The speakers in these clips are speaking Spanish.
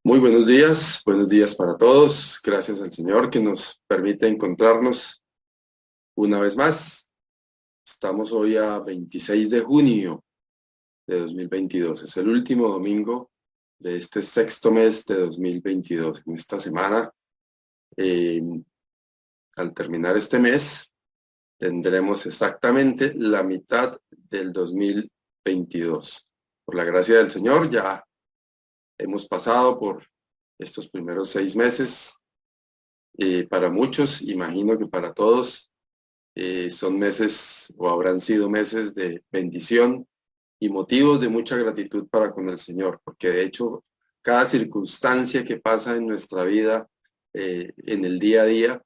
Muy buenos días para todos. Gracias al Señor que nos permite encontrarnos una vez más. Estamos hoy a 26 de junio de 2022. Es el último domingo de este sexto mes de 2022. En esta semana, eh, al terminar este mes, tendremos exactamente la mitad del 2022. Por la gracia del Señor, ya hemos pasado por estos primeros 6 meses. Para muchos, imagino que para todos, son meses o habrán sido meses de bendición y motivos de mucha gratitud para con el Señor, porque de hecho cada circunstancia que pasa en nuestra vida, en el día a día,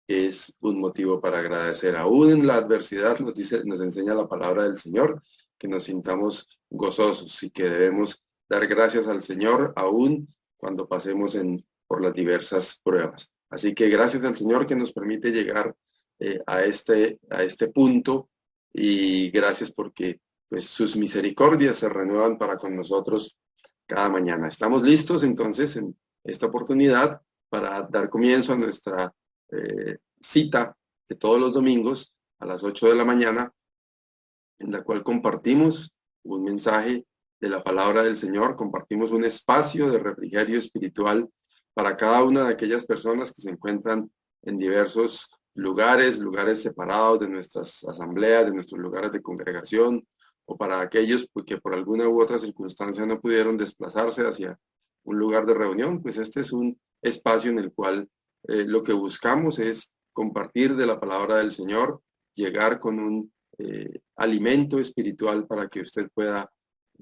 es un motivo para agradecer. Aún en la adversidad nos enseña la palabra del Señor, que nos sintamos gozosos y que debemos dar gracias al Señor aún cuando pasemos por las diversas pruebas. Así que gracias al Señor que nos permite llegar a este punto, y gracias porque pues sus misericordias se renuevan para con nosotros cada mañana. Estamos listos entonces en esta oportunidad para dar comienzo a nuestra cita de todos los domingos a las 8 de la mañana, en la cual compartimos un mensaje de la palabra del Señor, compartimos un espacio de refrigerio espiritual para cada una de aquellas personas que se encuentran en diversos lugares separados de nuestras asambleas, de nuestros lugares de congregación, o para aquellos que por alguna u otra circunstancia no pudieron desplazarse hacia un lugar de reunión. Pues este es un espacio en el cual lo que buscamos es compartir de la palabra del Señor, llegar con un alimento espiritual para que usted pueda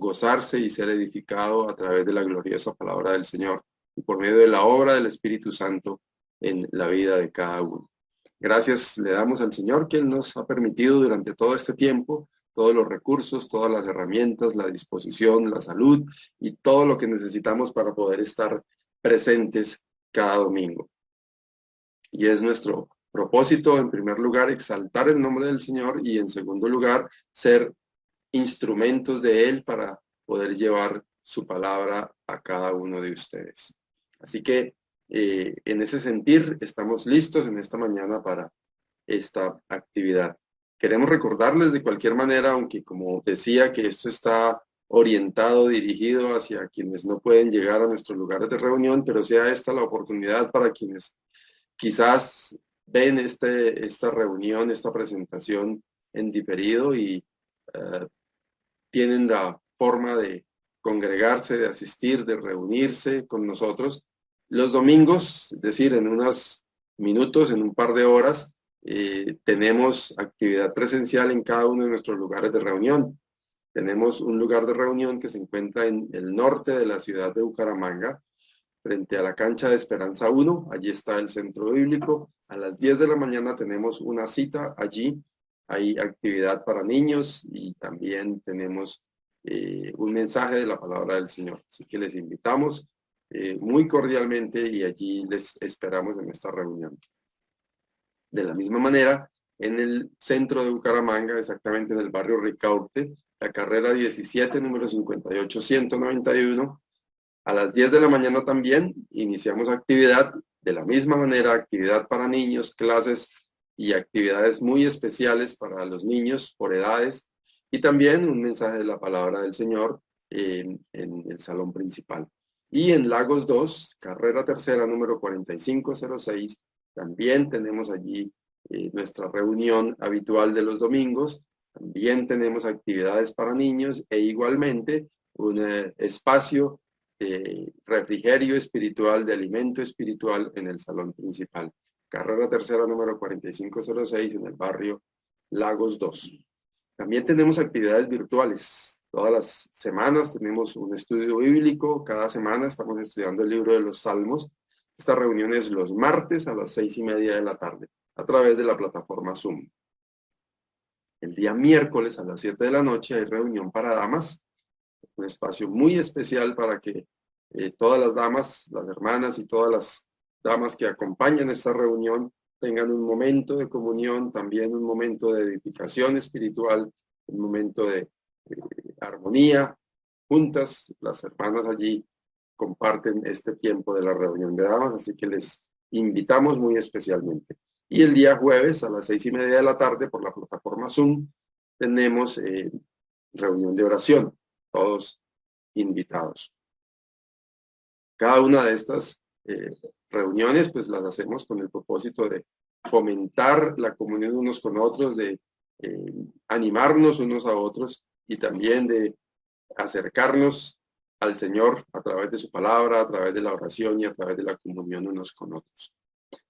gozarse y ser edificado a través de la gloriosa palabra del Señor y por medio de la obra del Espíritu Santo en la vida de cada uno. Gracias le damos al Señor que Él nos ha permitido durante todo este tiempo todos los recursos, todas las herramientas, la disposición, la salud y todo lo que necesitamos para poder estar presentes cada domingo. Y es nuestro propósito, en primer lugar, exaltar el nombre del Señor, y en segundo lugar, ser instrumentos de Él para poder llevar su palabra a cada uno de ustedes. Así que en ese sentir estamos listos en esta mañana para esta actividad. Queremos recordarles de cualquier manera, aunque como decía que esto está orientado, dirigido hacia quienes no pueden llegar a nuestros lugares de reunión, pero sea esta la oportunidad para quienes quizás ven esta reunión, esta presentación en diferido y tienen la forma de congregarse, de asistir, de reunirse con nosotros. Los domingos, es decir, en unos minutos, en un par de horas, tenemos actividad presencial en cada uno de nuestros lugares de reunión. Tenemos un lugar de reunión que se encuentra en el norte de la ciudad de Bucaramanga, frente a la cancha de Esperanza 1. Allí está el centro bíblico. A las 10 de la mañana tenemos una cita allí. Hay actividad para niños y también tenemos un mensaje de la palabra del Señor. Así que les invitamos muy cordialmente, y allí les esperamos en esta reunión. De la misma manera, en el centro de Bucaramanga, exactamente en el barrio Ricaurte, la carrera 17, número 58191, a las 10 de la mañana también iniciamos actividad. De la misma manera, actividad para niños, clases y actividades muy especiales para los niños por edades, y también un mensaje de la palabra del Señor en el salón principal. Y en Lagos 2, carrera tercera, número 4506, también tenemos allí nuestra reunión habitual de los domingos. También tenemos actividades para niños e igualmente un espacio refrigerio espiritual, de alimento espiritual en el salón principal. Carrera tercera, número 4506, en el barrio Lagos 2. También tenemos actividades virtuales. Todas las semanas tenemos un estudio bíblico. Cada semana estamos estudiando el libro de los Salmos. Esta reunión es los martes a las 6:30 de la tarde a través de la plataforma Zoom. El día miércoles a las 7 de la noche hay reunión para damas, un espacio muy especial para que todas las damas, las hermanas y todas las damas que acompañan esta reunión tengan un momento de comunión, también un momento de edificación espiritual, un momento de armonía juntas, las hermanas allí comparten este tiempo de la reunión de damas, así que les invitamos muy especialmente. Y el día jueves a las 6:30 de la tarde por la plataforma Zoom tenemos reunión de oración, todos invitados. Cada una de estas reuniones pues las hacemos con el propósito de fomentar la comunión unos con otros, de animarnos unos a otros y también de acercarnos al Señor a través de su palabra, a través de la oración y a través de la comunión unos con otros.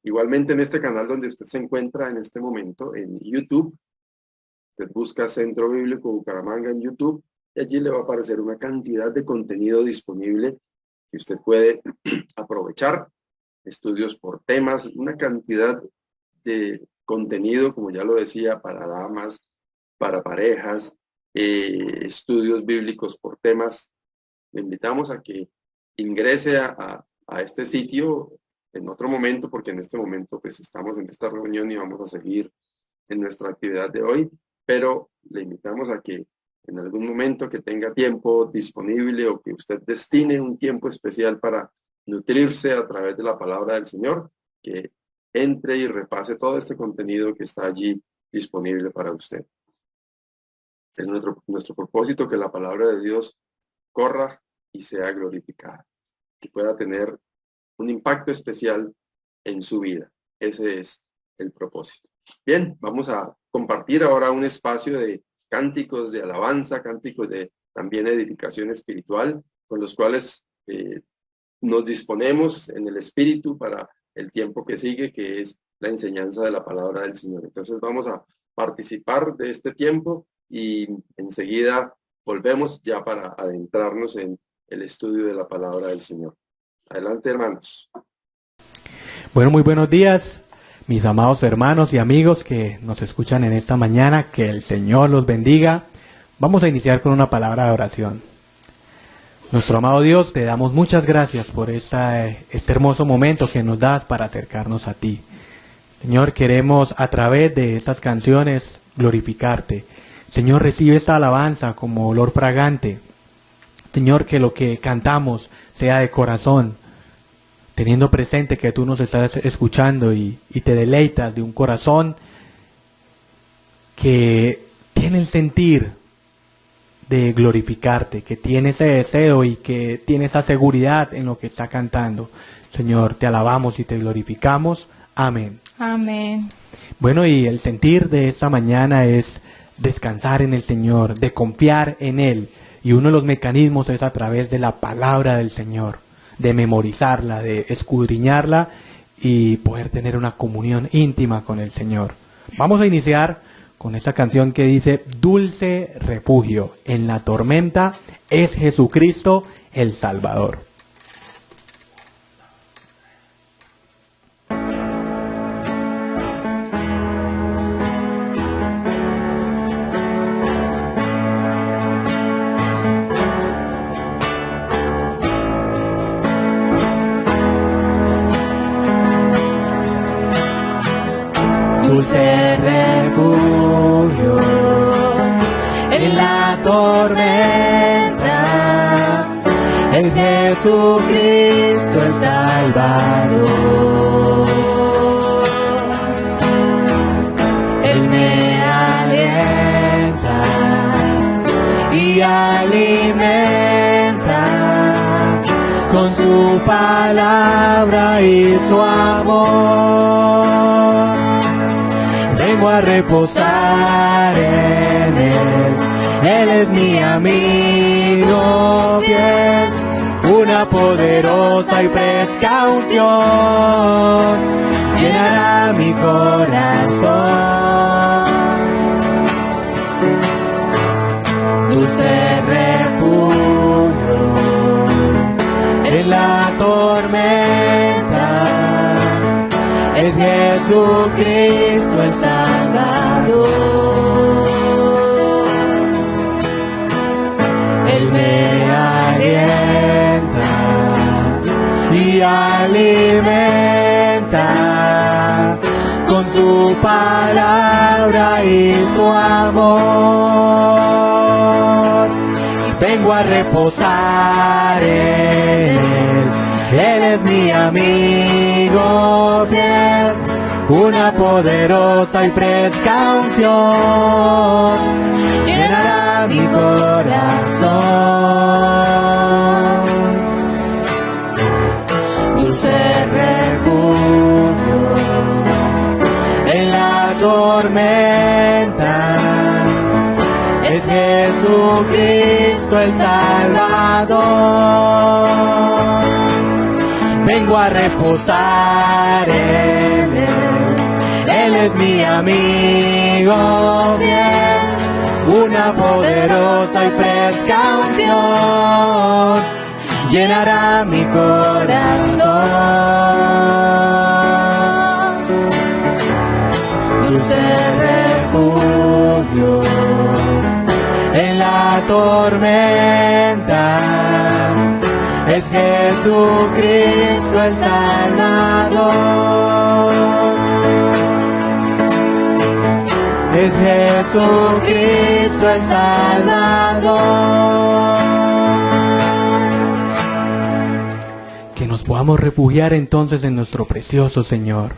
Igualmente en este canal donde usted se encuentra en este momento, en YouTube, usted busca Centro Bíblico Bucaramanga en YouTube y allí le va a aparecer una cantidad de contenido disponible que usted puede aprovechar, estudios por temas, una cantidad de contenido, como ya lo decía, para damas, para parejas, estudios bíblicos por temas. Le invitamos a que ingrese a este sitio en otro momento, porque en este momento pues estamos en esta reunión y vamos a seguir en nuestra actividad de hoy, pero le invitamos a que en algún momento que tenga tiempo disponible o que usted destine un tiempo especial para nutrirse a través de la palabra del Señor, que entre y repase todo este contenido que está allí disponible para usted. Es nuestro propósito que la palabra de Dios corra y sea glorificada, que pueda tener un impacto especial en su vida. Ese es el propósito. Bien, vamos a compartir ahora un espacio de cánticos de alabanza, cánticos de también edificación espiritual, con los cuales nos disponemos en el espíritu para el tiempo que sigue, que es la enseñanza de la palabra del Señor. Entonces vamos a participar de este tiempo y enseguida volvemos ya para adentrarnos en el estudio de la palabra del Señor. Adelante, hermanos. Bueno, muy buenos días, mis amados hermanos y amigos que nos escuchan en esta mañana. Que el Señor los bendiga. Vamos a iniciar con una palabra de oración. Nuestro amado Dios, te damos muchas gracias por este hermoso momento que nos das para acercarnos a ti. Señor, queremos a través de estas canciones glorificarte. Señor, recibe esta alabanza como olor fragante. Señor, que lo que cantamos sea de corazón, teniendo presente que tú nos estás escuchando y te deleitas de un corazón que tiene el sentir de glorificarte, que tiene ese deseo y que tiene esa seguridad en lo que está cantando. Señor, te alabamos y te glorificamos. Amén. Amén. Bueno, y el sentir de esta mañana es descansar en el Señor, de confiar en Él. Y uno de los mecanismos es a través de la palabra del Señor, de memorizarla, de escudriñarla y poder tener una comunión íntima con el Señor. Vamos a iniciar con esta canción que dice: Dulce refugio en la tormenta es Jesucristo el Salvador. Dulce refugio en la tormenta es Jesucristo el Salvador. Él me alienta y alimenta con su palabra y su amor. Vengo a reposar en Él, Él es mi amigo fiel, una poderosa y fresca unción llenará mi corazón. Dulce refugio en la tormenta es Jesucristo el Salvador. Él me alienta y alimenta con su palabra y su amor. Y vengo a reposar en Él. Él es mi amigo fiel, una poderosa y fresca unción llenará mi corazón. Dulce refugio en la tormenta, es Jesucristo el Salvador. Vengo a reposar en Él es mi amigo fiel, una poderosa y fresca unción llenará mi corazón. Dulce refugio en la tormenta, es Jesucristo el Salvador. Es Jesucristo el Salvador. Que nos podamos refugiar entonces en nuestro precioso Señor.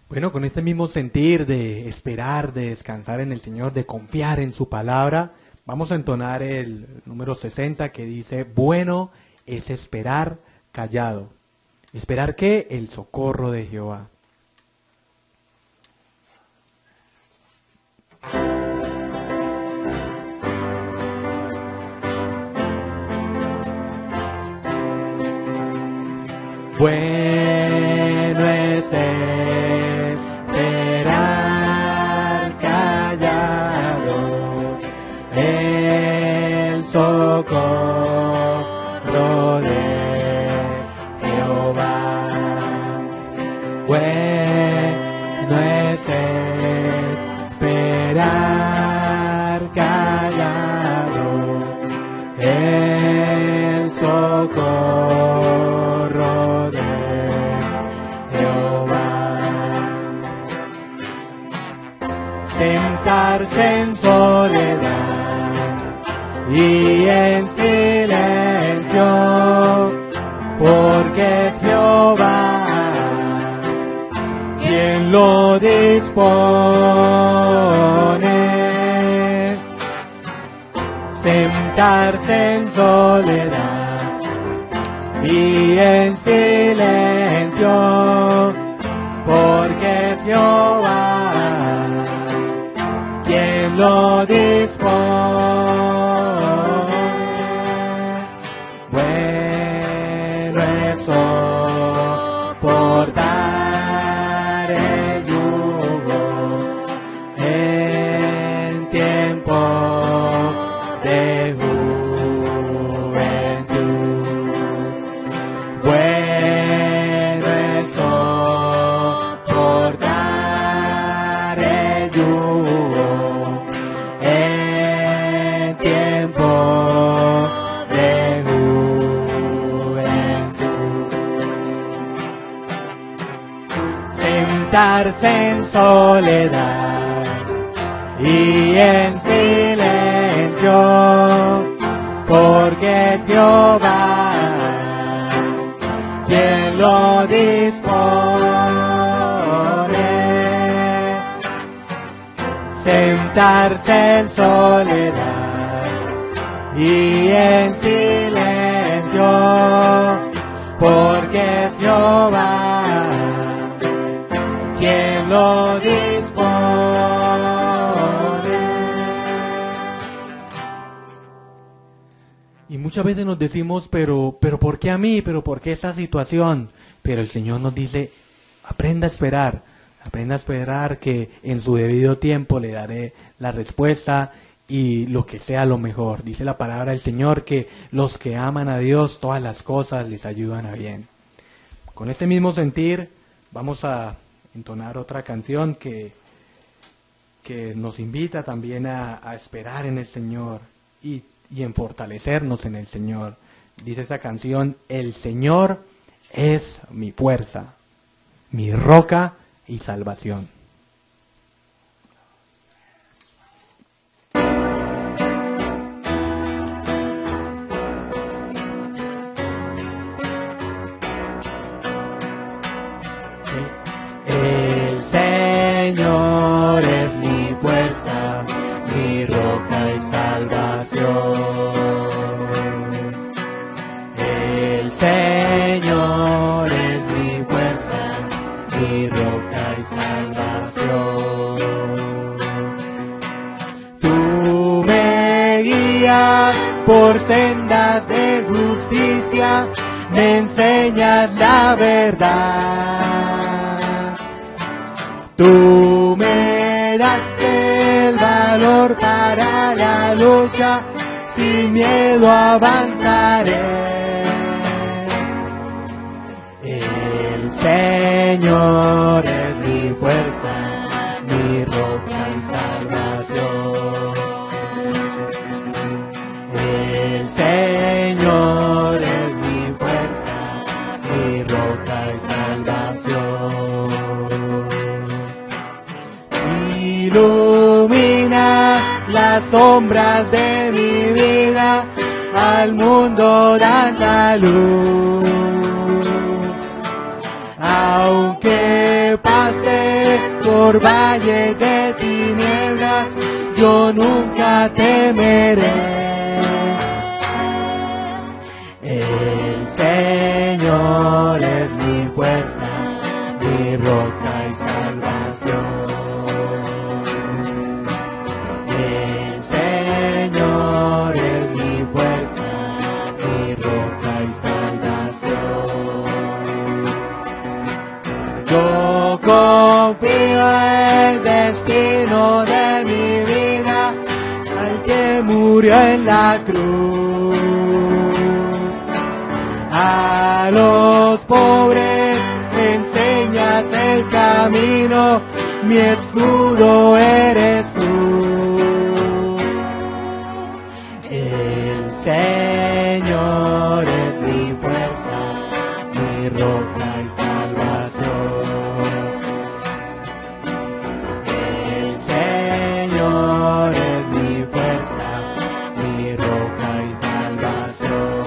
Bueno, con este mismo sentir de esperar, de descansar en el Señor, de confiar en su palabra, vamos a entonar el número 60 que dice: bueno es esperar callado. ¿Esperar qué? El socorro de Jehová. Bueno es esperar callado el socorro de Jehová. Bueno es esperar callado el socorro de Jehová. Sentarse en soledad y en silencio, porque es Jehová quien lo dispone. Sentarse en soledad y en silencio, porque es Jehová quien lo dispone. Bueno es soportar el yugo en tiempo de juventud. Bueno es soportar el yugo en tiempo de juventud. Sentarse en soledad y en silencio, porque es Jehová quien lo dispone. Sentarse en soledad y en silencio, porque es Jehová quien lo dispone. Y muchas veces nos decimos, pero ¿por qué a mí? ¿Pero por qué esta situación? Pero el Señor nos dice: aprenda a esperar que en su debido tiempo le daré la respuesta y lo que sea lo mejor. Dice la palabra del Señor que los que aman a Dios, todas las cosas les ayudan a bien. Con este mismo sentir, vamos a entonar otra canción que nos invita también a esperar en el Señor y en fortalecernos en el Señor. Dice esta canción: el Señor es mi fuerza, mi roca y salvación. por sendas de justicia, me enseñas la verdad. Tú me das el valor para la lucha, sin miedo avanzaré. El Señor es mi fuerza, mi roca y salvación. El Señor es mi fuerza, mi roca y salvación. Ilumina las sombras de mi vida, al mundo das la luz. Aunque pase por valles de tinieblas, yo nunca temeré. El Señor es mi fuerza, mi roca y salvación. El Señor es mi fuerza, mi roca y salvación. Yo confío en el destino de mi vida, al que murió en la cruz. A los pobres me enseñas el camino, mi escudo eres tú. El Señor es mi fuerza, mi roca y salvación. El Señor es mi fuerza, mi roca y salvación.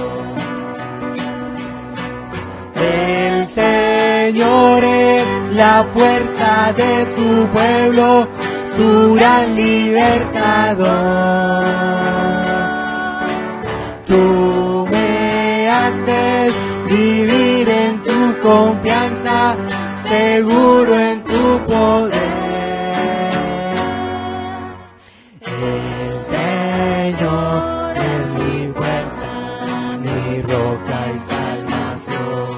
El Señor es la fuerza de su pueblo, su gran libertador. Tú me haces vivir en tu confianza, seguro en tu poder. El Señor es mi fuerza, mi roca y salvación.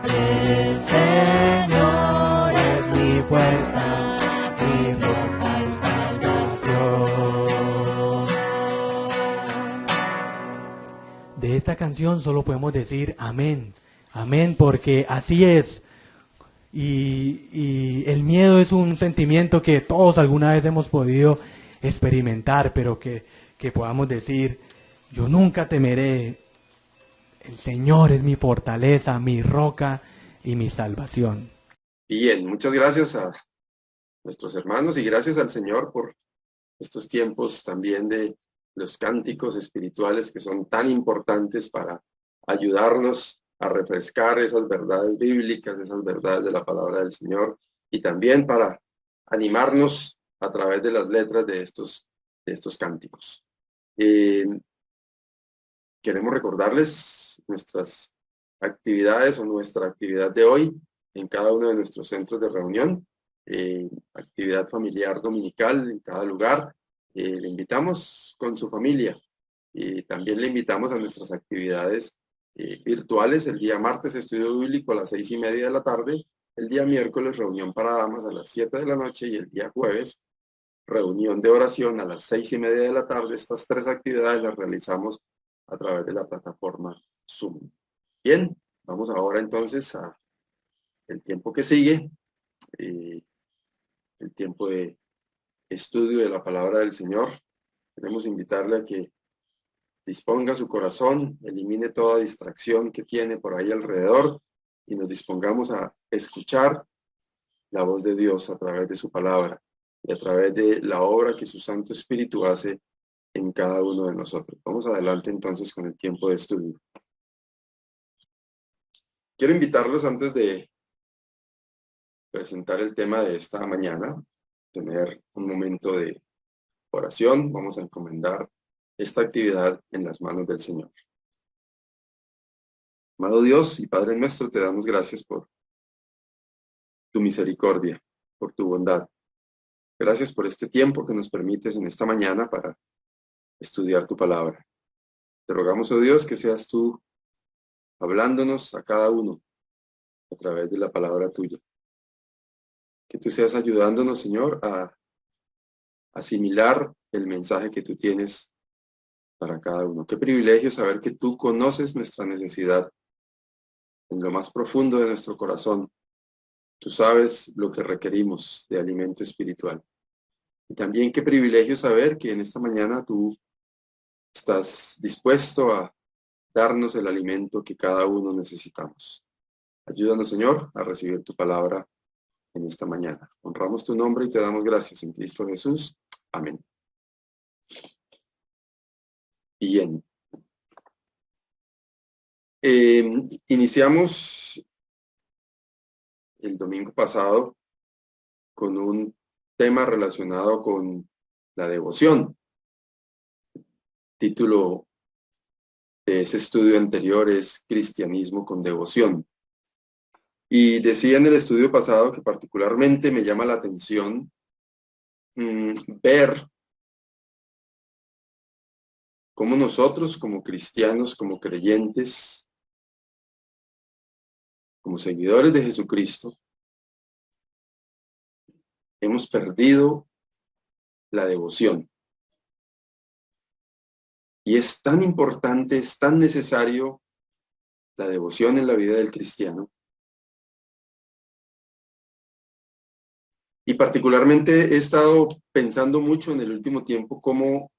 El Señor es mi fuerza, mi roca y salvación. De esta canción solo podemos decir amén, amén, porque así es. Y el miedo es un sentimiento que todos alguna vez hemos podido experimentar, pero que podamos decir, yo nunca temeré, el Señor es mi fortaleza, mi roca y mi salvación. Bien, muchas gracias a nuestros hermanos y gracias al Señor por estos tiempos también de los cánticos espirituales que son tan importantes para ayudarnos a refrescar esas verdades bíblicas, esas verdades de la palabra del Señor y también para animarnos a través de las letras de estos cánticos. Queremos recordarles nuestras actividades o nuestra actividad de hoy en cada uno de nuestros centros de reunión, actividad familiar dominical en cada lugar. Le invitamos con su familia y también le invitamos a nuestras actividades virtuales. El día martes estudio bíblico a las 6:30 de la tarde, el día miércoles reunión para damas a las 7 de la noche y el día jueves reunión de oración a las 6:30 de la tarde. Estas tres actividades las realizamos a través de la plataforma Zoom. Bien, vamos ahora entonces a el tiempo que sigue, el tiempo de estudio de la palabra del Señor. Queremos invitarle a que disponga su corazón, elimine toda distracción que tiene por ahí alrededor y nos dispongamos a escuchar la voz de Dios a través de su palabra y a través de la obra que su Santo Espíritu hace en cada uno de nosotros. Vamos adelante entonces con el tiempo de estudio. Quiero invitarlos antes de presentar el tema de esta mañana, tener un momento de oración. Vamos a encomendar esta actividad en las manos del Señor. Amado Dios y Padre nuestro, te damos gracias por tu misericordia, por tu bondad. Gracias por este tiempo que nos permites en esta mañana para estudiar tu palabra. Te rogamos, oh Dios, que seas tú hablándonos a cada uno a través de la palabra tuya. Que tú seas ayudándonos, Señor, a asimilar el mensaje que tú tienes para cada uno. Qué privilegio saber que tú conoces nuestra necesidad en lo más profundo de nuestro corazón. Tú sabes lo que requerimos de alimento espiritual. Y también qué privilegio saber que en esta mañana tú estás dispuesto a darnos el alimento que cada uno necesitamos. Ayúdanos, Señor, a recibir tu palabra en esta mañana. Honramos tu nombre y te damos gracias en Cristo Jesús. Amén. Bien. Iniciamos el domingo pasado con un tema relacionado con la devoción. El título de ese estudio anterior es Cristianismo con devoción. Y decía en el estudio pasado que particularmente me llama la atención ver cómo nosotros como cristianos, como creyentes, como seguidores de Jesucristo, hemos perdido la devoción. Y es tan importante, es tan necesario la devoción en la vida del cristiano. Y particularmente he estado pensando mucho en el último tiempo cómo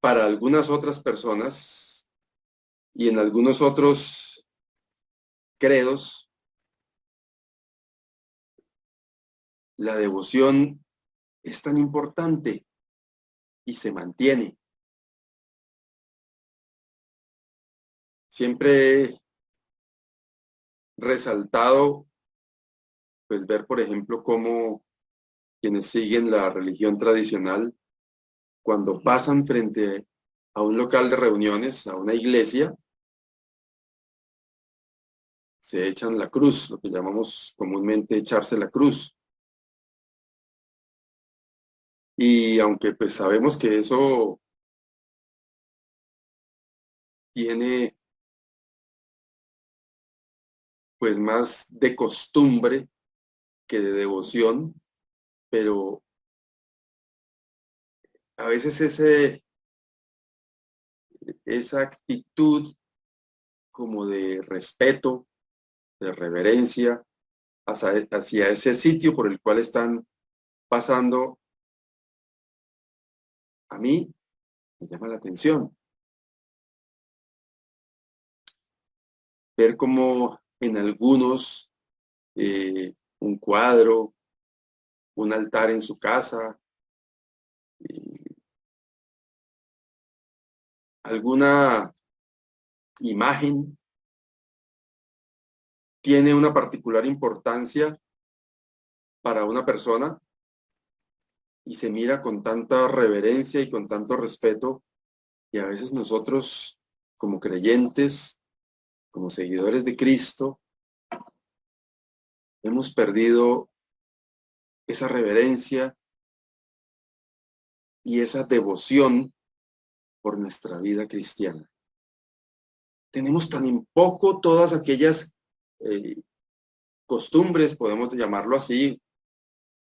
para algunas otras personas y en algunos otros credos, la devoción es tan importante y se mantiene. Siempre he resaltado, pues ver, por ejemplo, cómo quienes siguen la religión tradicional, cuando pasan frente a un local de reuniones, a una iglesia, se echan la cruz, lo que llamamos comúnmente echarse la cruz. Y aunque pues sabemos que eso tiene pues más de costumbre que de devoción, pero a veces esa actitud como de respeto, de reverencia hacia ese sitio por el cual están pasando, a mí me llama la atención. Ver cómo en algunos un cuadro, un altar en su casa, alguna imagen tiene una particular importancia para una persona y se mira con tanta reverencia y con tanto respeto, y a veces nosotros como creyentes, como seguidores de Cristo, hemos perdido esa reverencia y esa devoción por nuestra vida cristiana. Tenemos tan en poco todas aquellas costumbres, podemos llamarlo así,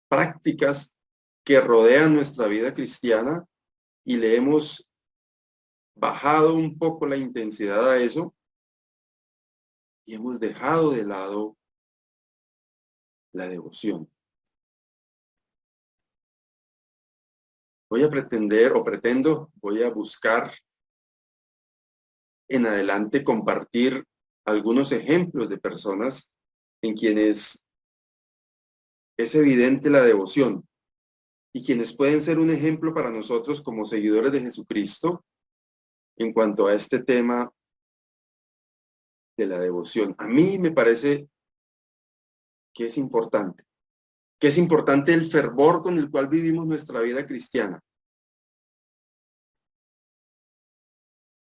prácticas que rodean nuestra vida cristiana, y le hemos bajado un poco la intensidad a eso y hemos dejado de lado la devoción. Voy a buscar en adelante compartir algunos ejemplos de personas en quienes es evidente la devoción y quienes pueden ser un ejemplo para nosotros como seguidores de Jesucristo en cuanto a este tema de la devoción. A mí me parece que es importante el fervor con el cual vivimos nuestra vida cristiana.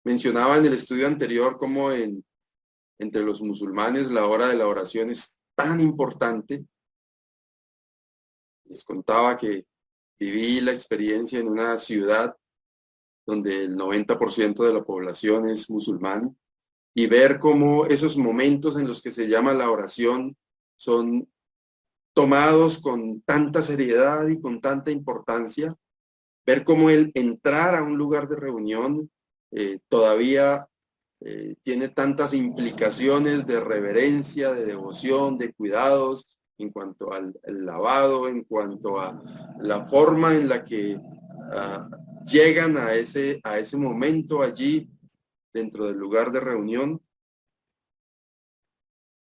Mencionaba en el estudio anterior cómo entre los musulmanes la hora de la oración es tan importante. Les contaba que viví la experiencia en una ciudad donde el 90% de la población es musulmán, y ver cómo esos momentos en los que se llama la oración son tomados con tanta seriedad y con tanta importancia, ver cómo el entrar a un lugar de reunión todavía tiene tantas implicaciones de reverencia, de devoción, de cuidados, en cuanto al lavado, en cuanto a la forma en la que llegan a ese momento allí dentro del lugar de reunión.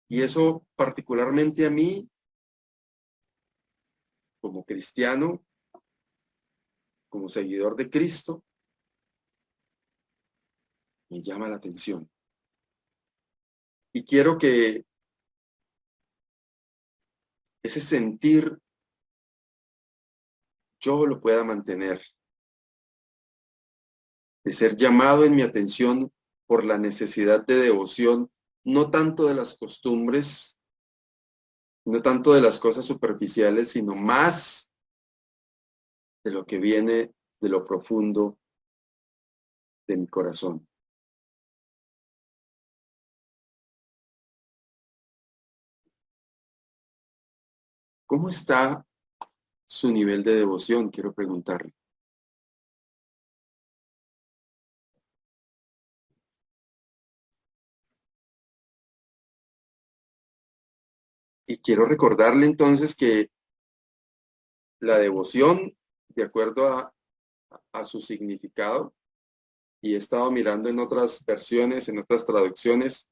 Y eso particularmente a mí, como cristiano, como seguidor de Cristo, me llama la atención. Y quiero que ese sentir yo lo pueda mantener, de ser llamado en mi atención por la necesidad de devoción, no tanto de las costumbres, no tanto de las cosas superficiales, sino más de lo que viene de lo profundo de mi corazón. ¿Cómo está su nivel de devoción? Quiero preguntarle. Y quiero recordarle entonces que la devoción, de acuerdo a su significado, y he estado mirando en otras versiones, en otras traducciones,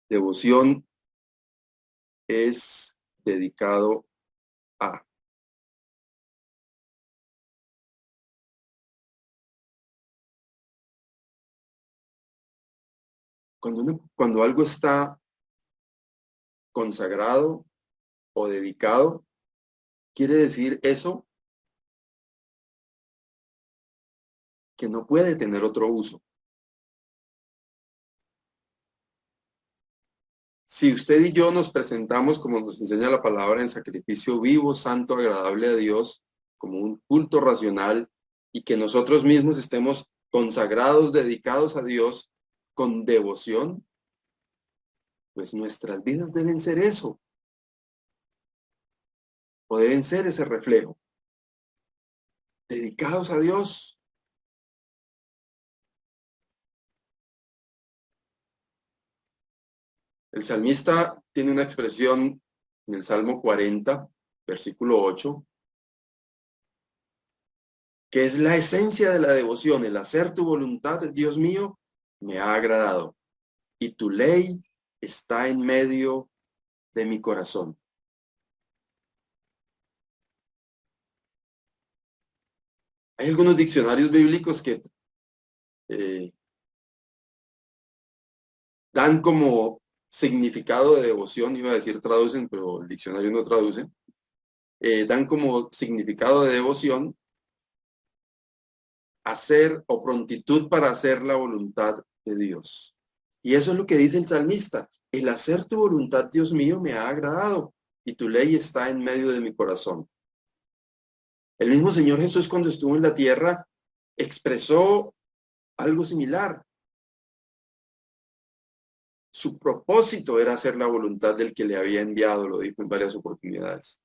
devoción es dedicado a. Cuando algo está consagrado o dedicado, quiere decir eso que no puede tener otro uso. Si usted y yo nos presentamos, como nos enseña la palabra, en sacrificio vivo, santo, agradable a Dios, como un culto racional, y que nosotros mismos estemos consagrados, dedicados a Dios, con devoción, pues nuestras vidas deben ser eso, o deben ser ese reflejo, dedicados a Dios. El salmista tiene una expresión en el Salmo 40, versículo 8, que es la esencia de la devoción: el hacer tu voluntad, Dios mío, me ha agradado, y tu ley está en medio de mi corazón. Hay algunos diccionarios bíblicos que dan como significado de devoción, iba a decir traducen, pero el diccionario no traduce, dan como significado de devoción hacer o prontitud para hacer la voluntad de Dios. Y eso es lo que dice el salmista: el hacer tu voluntad, Dios mío, me ha agradado, y tu ley está en medio de mi corazón. El mismo Señor Jesús, cuando estuvo en la tierra, expresó algo similar. Su propósito era hacer la voluntad del que le había enviado, lo dijo en varias oportunidades.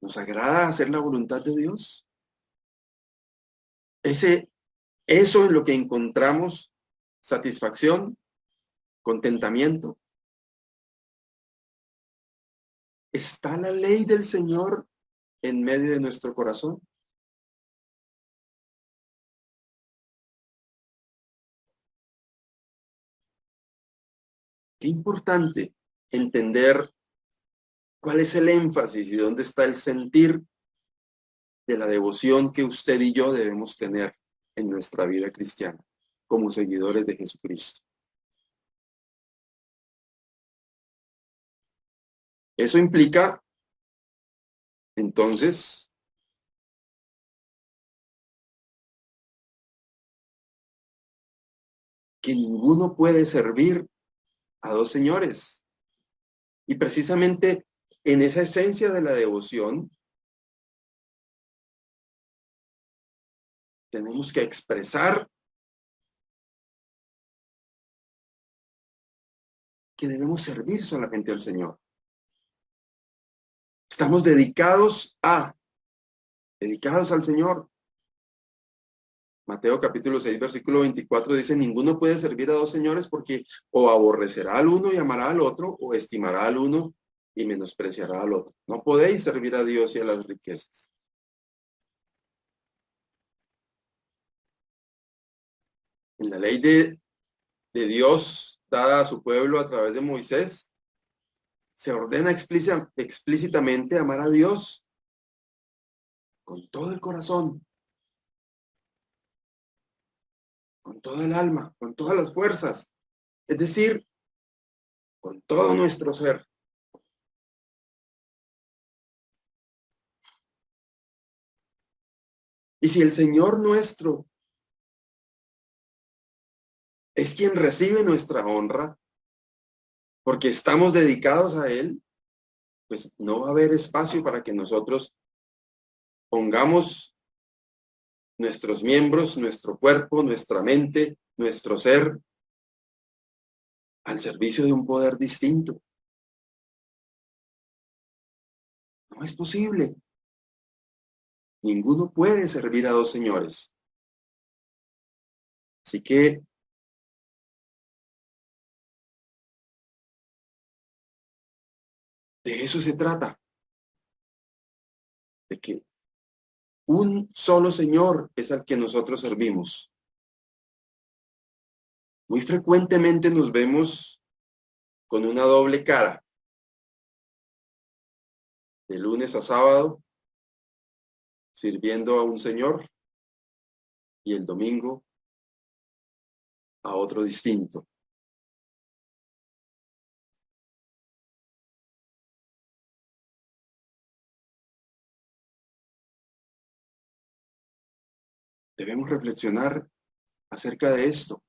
¿Nos agrada hacer la voluntad de Dios? Eso es lo que encontramos satisfacción, contentamiento. ¿Está la ley del Señor en medio de nuestro corazón? Qué importante entender cuál es el énfasis y dónde está el sentir de la devoción que usted y yo debemos tener en nuestra vida cristiana como seguidores de Jesucristo. Eso implica, entonces, que ninguno puede servir a dos señores. Y precisamente en esa esencia de la devoción, tenemos que expresar que debemos servir solamente al Señor. Estamos dedicados al Señor. Mateo capítulo 6, versículo 24 dice, ninguno puede servir a dos señores porque o aborrecerá al uno y amará al otro, o estimará al uno y menospreciará al otro. No podéis servir a Dios y a las riquezas. En la ley de Dios dada a su pueblo a través de Moisés, se ordena explícitamente amar a Dios con todo el corazón, con toda el alma, con todas las fuerzas, es decir, con todo nuestro ser. Y si el Señor nuestro es quien recibe nuestra honra, porque estamos dedicados a Él, pues no va a haber espacio para que nosotros pongamos nuestros miembros, nuestro cuerpo, nuestra mente, nuestro ser al servicio de un poder distinto. No es posible. Ninguno puede servir a dos señores. Así que de eso se trata. De que un solo Señor es al que nosotros servimos. Muy frecuentemente nos vemos con una doble cara. De lunes a sábado, sirviendo a un Señor, y el domingo a otro distinto. Debemos reflexionar acerca de esto.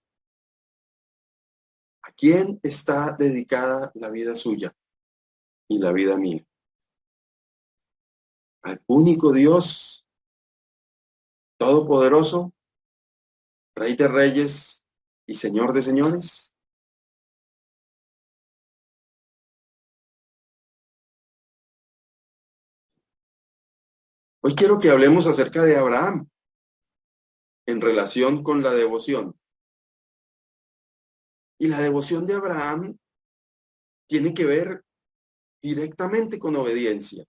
¿A quién está dedicada la vida suya y la vida mía? ¿Al único Dios todopoderoso, Rey de reyes y Señor de señores? Hoy quiero que hablemos acerca de Abraham en relación con la devoción. Y la devoción de Abraham tiene que ver directamente con obediencia.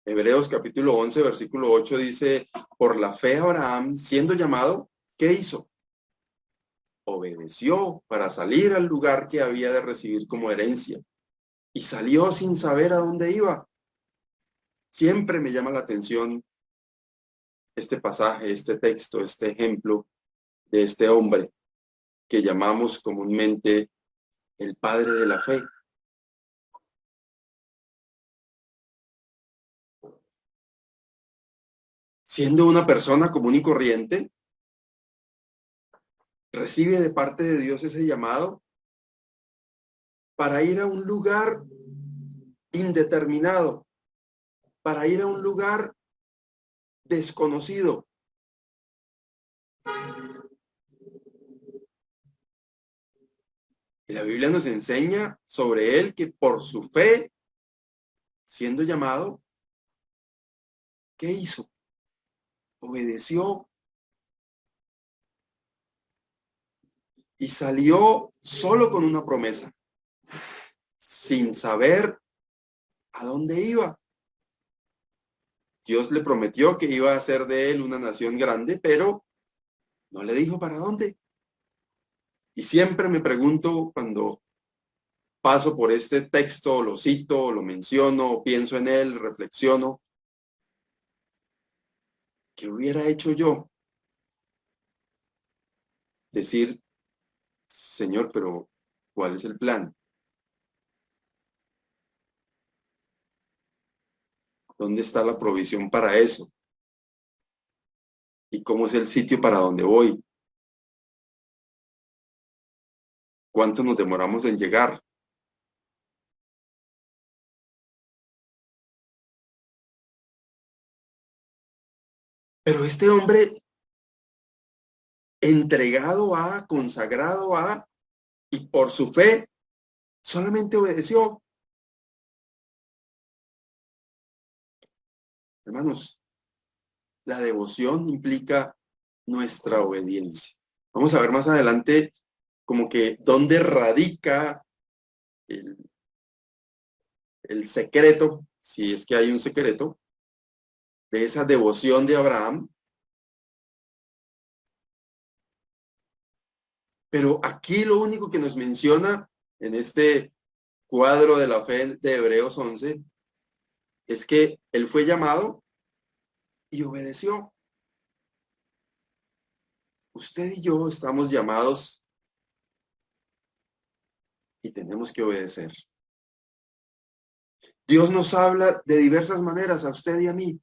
Hebreos capítulo 11, versículo 8 dice, por la fe Abraham, siendo llamado, ¿qué hizo? Obedeció para salir al lugar que había de recibir como herencia. Y salió sin saber a dónde iba. Siempre me llama la atención este pasaje, este texto, este ejemplo de este hombre que llamamos comúnmente el padre de la fe. Siendo una persona común y corriente, recibe de parte de Dios ese llamado para ir a un lugar indeterminado, para ir a un lugar desconocido. Y la Biblia nos enseña sobre él que por su fe, siendo llamado, ¿qué hizo? Obedeció y salió solo con una promesa, sin saber a dónde iba. Dios le prometió que iba a hacer de él una nación grande, pero no le dijo para dónde. Y siempre me pregunto cuando paso por este texto, lo cito, lo menciono, pienso en él, reflexiono, ¿qué hubiera hecho yo? Decir, Señor, pero ¿cuál es el plan? ¿Dónde está la provisión para eso? ¿Y cómo es el sitio para donde voy? ¿Cuánto nos demoramos en llegar? Pero este hombre entregado a, consagrado a, y por su fe, solamente obedeció. Hermanos, la devoción implica nuestra obediencia. Vamos a ver más adelante como que dónde radica el secreto, si es que hay un secreto, de esa devoción de Abraham. Pero aquí lo único que nos menciona en este cuadro de la fe de Hebreos 11 es que él fue llamado y obedeció. Usted y yo estamos llamados y tenemos que obedecer. Dios nos habla de diversas maneras a usted y a mí.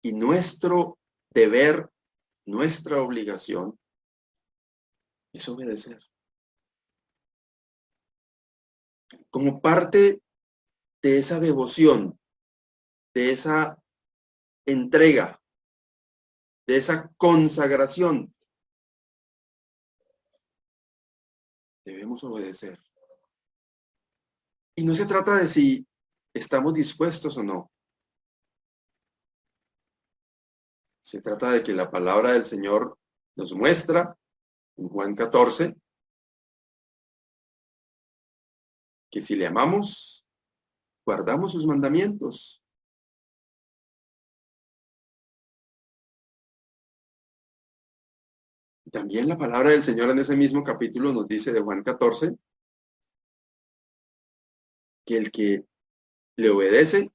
Y nuestro deber, nuestra obligación es obedecer. Como parte de esa devoción, de esa entrega, de esa consagración, debemos obedecer. Y no se trata de si estamos dispuestos o no. Se trata de que la palabra del Señor nos muestra en Juan 14 que si le amamos, guardamos sus mandamientos. Y también la palabra del Señor en ese mismo capítulo nos dice de Juan 14 que el que le obedece,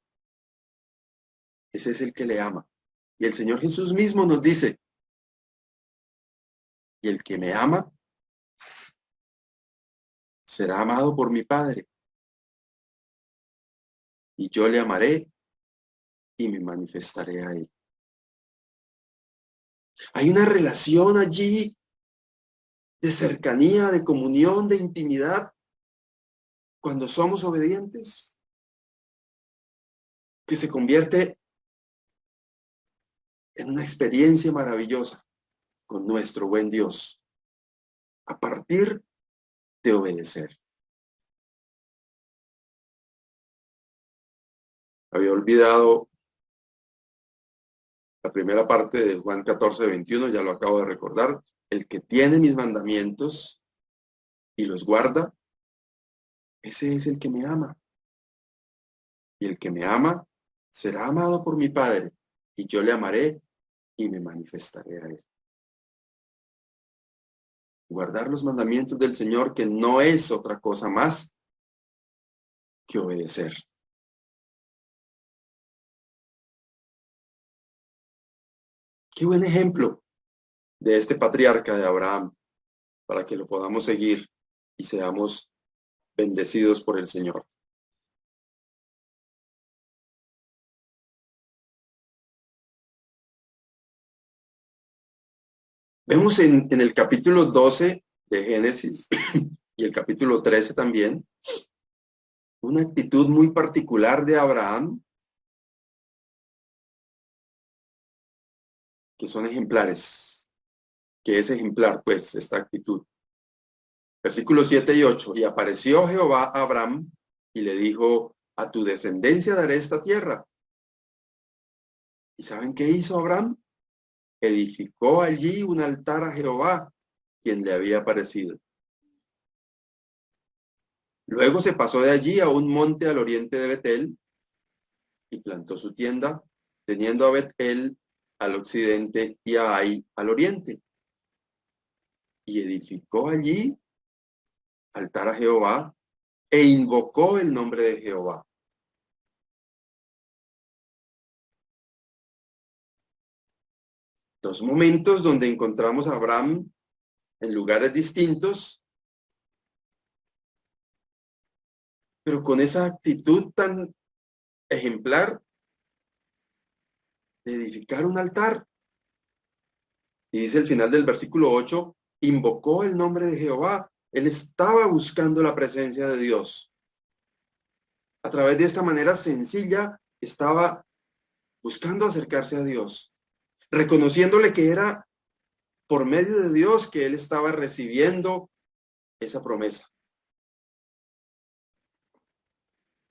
ese es el que le ama. Y el Señor Jesús mismo nos dice, y el que me ama, será amado por mi Padre. Y yo le amaré y me manifestaré a él. Hay una relación allí de cercanía, de comunión, de intimidad, cuando somos obedientes, que se convierte en una experiencia maravillosa con nuestro buen Dios, a partir de obedecer. Había olvidado la primera parte de Juan 14, 21, ya lo acabo de recordar. El que tiene mis mandamientos y los guarda, ese es el que me ama. Y el que me ama será amado por mi Padre, y yo le amaré y me manifestaré a él. Guardar los mandamientos del Señor, que no es otra cosa más que obedecer. Qué buen ejemplo de este patriarca de Abraham, para que lo podamos seguir y seamos bendecidos por el Señor. Vemos en el capítulo 12 de Génesis y el capítulo 13 también, una actitud muy particular de Abraham, que son ejemplares, que es ejemplar, pues, esta actitud. Versículos 7 y 8, y apareció Jehová a Abraham y le dijo, a tu descendencia daré esta tierra. ¿Y saben qué hizo Abraham? Edificó allí un altar a Jehová, quien le había aparecido. Luego se pasó de allí a un monte al oriente de Betel y plantó su tienda, teniendo a Betel al occidente y a Ai al oriente. Y edificó allí altar a Jehová e invocó el nombre de Jehová. Dos momentos donde encontramos a Abraham en lugares distintos, pero con esa actitud tan ejemplar de edificar un altar. Y dice el final del versículo 8, invocó el nombre de Jehová. Él estaba buscando la presencia de Dios. A través de esta manera sencilla, estaba buscando acercarse a Dios, reconociéndole que era por medio de Dios que él estaba recibiendo esa promesa.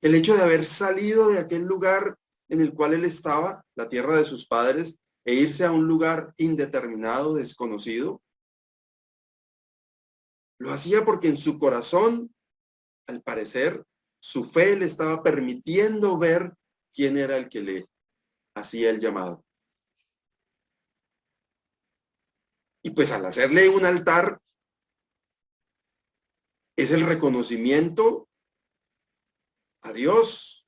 El hecho de haber salido de aquel lugar en el cual él estaba, la tierra de sus padres, e irse a un lugar indeterminado, desconocido, lo hacía porque en su corazón, al parecer, su fe le estaba permitiendo ver quién era el que le hacía el llamado. Y pues al hacerle un altar, es el reconocimiento a Dios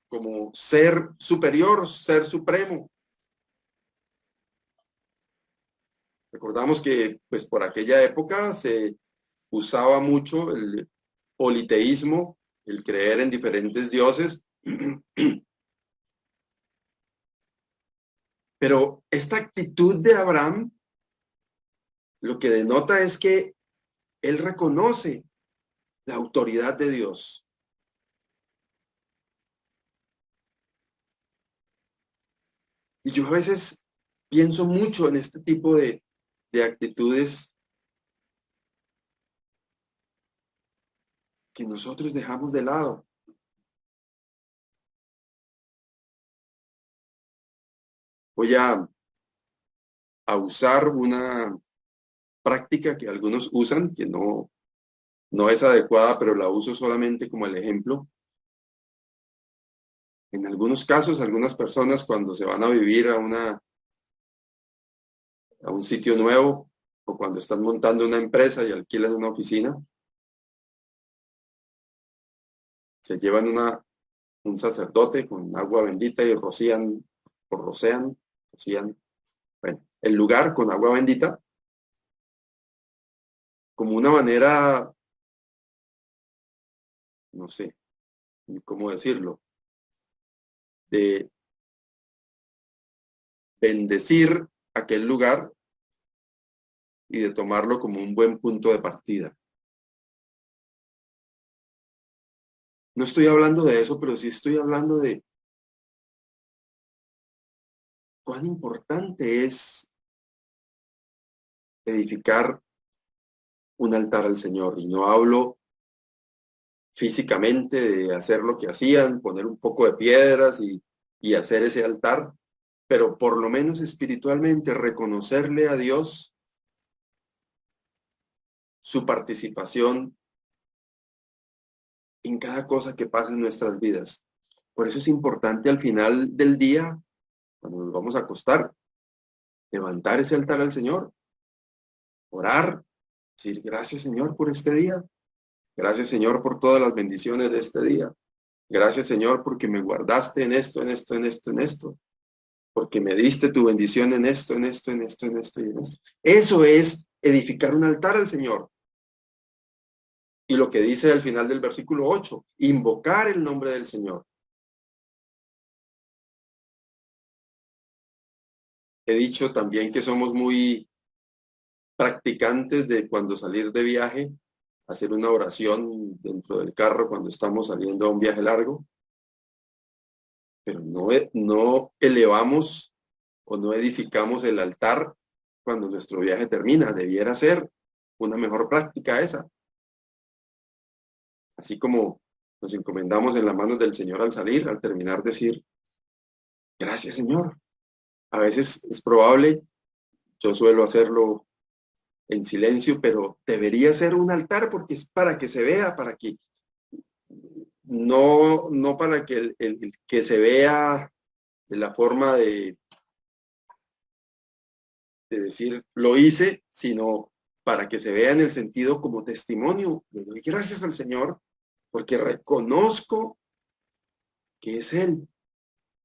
como ser superior, ser supremo. Recordamos que pues por aquella época se usaba mucho el politeísmo, el creer en diferentes dioses. Pero esta actitud de Abraham lo que denota es que él reconoce la autoridad de Dios. Y yo a veces pienso mucho en este tipo de actitudes que nosotros dejamos de lado. Voy a usar una práctica que algunos usan, que no es adecuada, pero la uso solamente como el ejemplo. En algunos casos, algunas personas cuando se van a vivir a un sitio nuevo o cuando están montando una empresa y alquilan una oficina, se llevan un sacerdote con agua bendita y rocían, bueno, el lugar con agua bendita como una manera, no sé cómo decirlo, de bendecir aquel lugar y de tomarlo como un buen punto de partida. No estoy hablando de eso, pero sí estoy hablando de cuán importante es edificar un altar al Señor. Y no hablo físicamente de hacer lo que hacían, poner un poco de piedras y hacer ese altar, pero por lo menos espiritualmente reconocerle a Dios su participación en cada cosa que pasa en nuestras vidas. Por eso es importante al final del día, cuando nos vamos a acostar, levantar ese altar al Señor, orar, decir gracias Señor por este día, gracias Señor por todas las bendiciones de este día, gracias Señor porque me guardaste en esto, en esto, en esto, en esto, porque me diste tu bendición en esto, en esto, en esto, en esto y en esto. Eso es edificar un altar al Señor. Y lo que dice al final del versículo 8, invocar el nombre del Señor. He dicho también que somos muy practicantes de cuando salir de viaje, hacer una oración dentro del carro cuando estamos saliendo a un viaje largo, pero no elevamos o no edificamos el altar cuando nuestro viaje termina. Debiera ser una mejor práctica esa. Así como nos encomendamos en las manos del Señor al salir, al terminar decir, gracias Señor. A veces es probable, yo suelo hacerlo en silencio, pero debería ser un altar porque es para que se vea, para que no para que el que se vea de la forma de decir lo hice, sino para que se vea en el sentido como testimonio. Le doy gracias al Señor porque reconozco que es Él,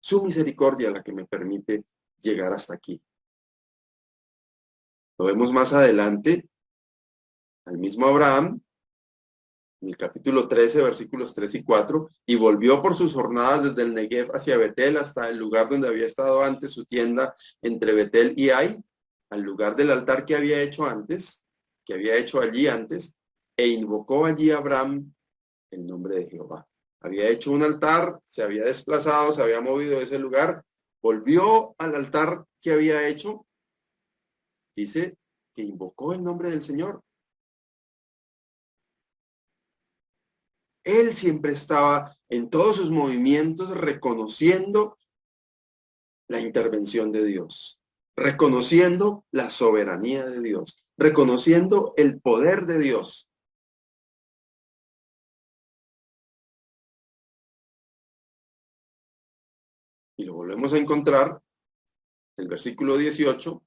su misericordia la que me permite llegar hasta aquí. Lo vemos más adelante, al mismo Abraham, en el capítulo 13, versículos 3 y 4, y volvió por sus jornadas desde el Negev hacia Betel hasta el lugar donde había estado antes su tienda entre Betel y Ai, al lugar del altar que había hecho allí antes, e invocó allí a Abraham el nombre de Jehová. Había hecho un altar, se había desplazado, se había movido de ese lugar, volvió al altar que había hecho, dice que invocó el nombre del Señor. Él siempre estaba en todos sus movimientos reconociendo la intervención de Dios, reconociendo la soberanía de Dios, reconociendo el poder de Dios. Y lo volvemos a encontrar en el versículo 18.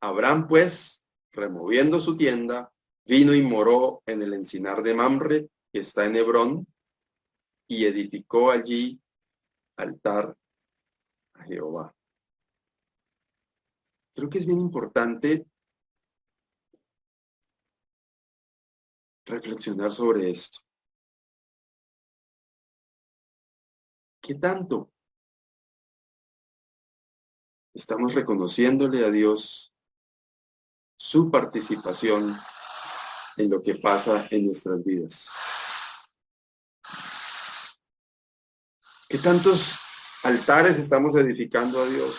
Abraham, pues, removiendo su tienda, vino y moró en el encinar de Mamre, que está en Hebrón, y edificó allí altar a Jehová. Creo que es bien importante reflexionar sobre esto. ¿Qué tanto estamos reconociéndole a Dios su participación en lo que pasa en nuestras vidas? ¿Qué tantos altares estamos edificando a Dios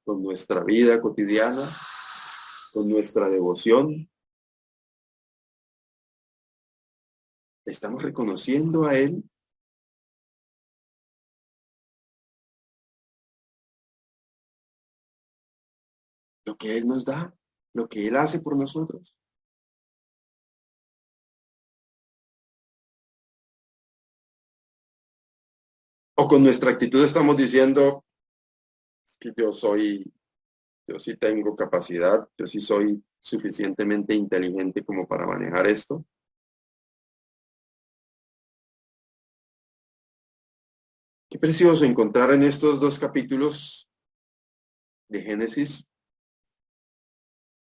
con nuestra vida cotidiana, con nuestra devoción? ¿Estamos reconociendo a Él? Lo que Él nos da, lo que Él hace por nosotros. O con nuestra actitud estamos diciendo que yo sí tengo capacidad, yo sí soy suficientemente inteligente como para manejar esto. Qué precioso encontrar en estos dos capítulos de Génesis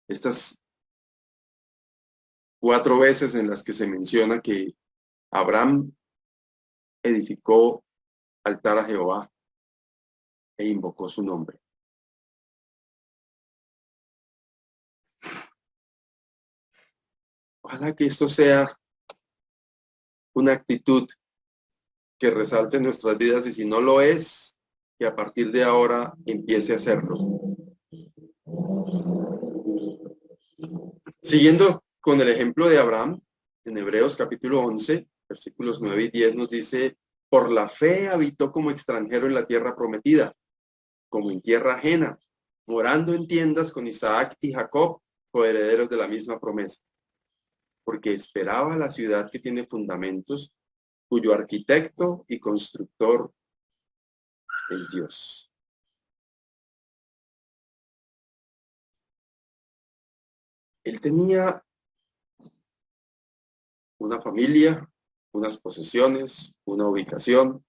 estas 4 veces en las que se menciona que Abraham edificó altar a Jehová e invocó su nombre. Ojalá que esto sea una actitud que resalte en nuestras vidas, y si no lo es, que a partir de ahora empiece a hacerlo. Siguiendo con el ejemplo de Abraham, en Hebreos capítulo 11, versículos 9 y 10 nos dice: por la fe habitó como extranjero en la tierra prometida, como en tierra ajena, morando en tiendas con Isaac y Jacob, coherederos de la misma promesa, porque esperaba la ciudad que tiene fundamentos, cuyo arquitecto y constructor es Dios. Él tenía una familia, unas posesiones, una ubicación.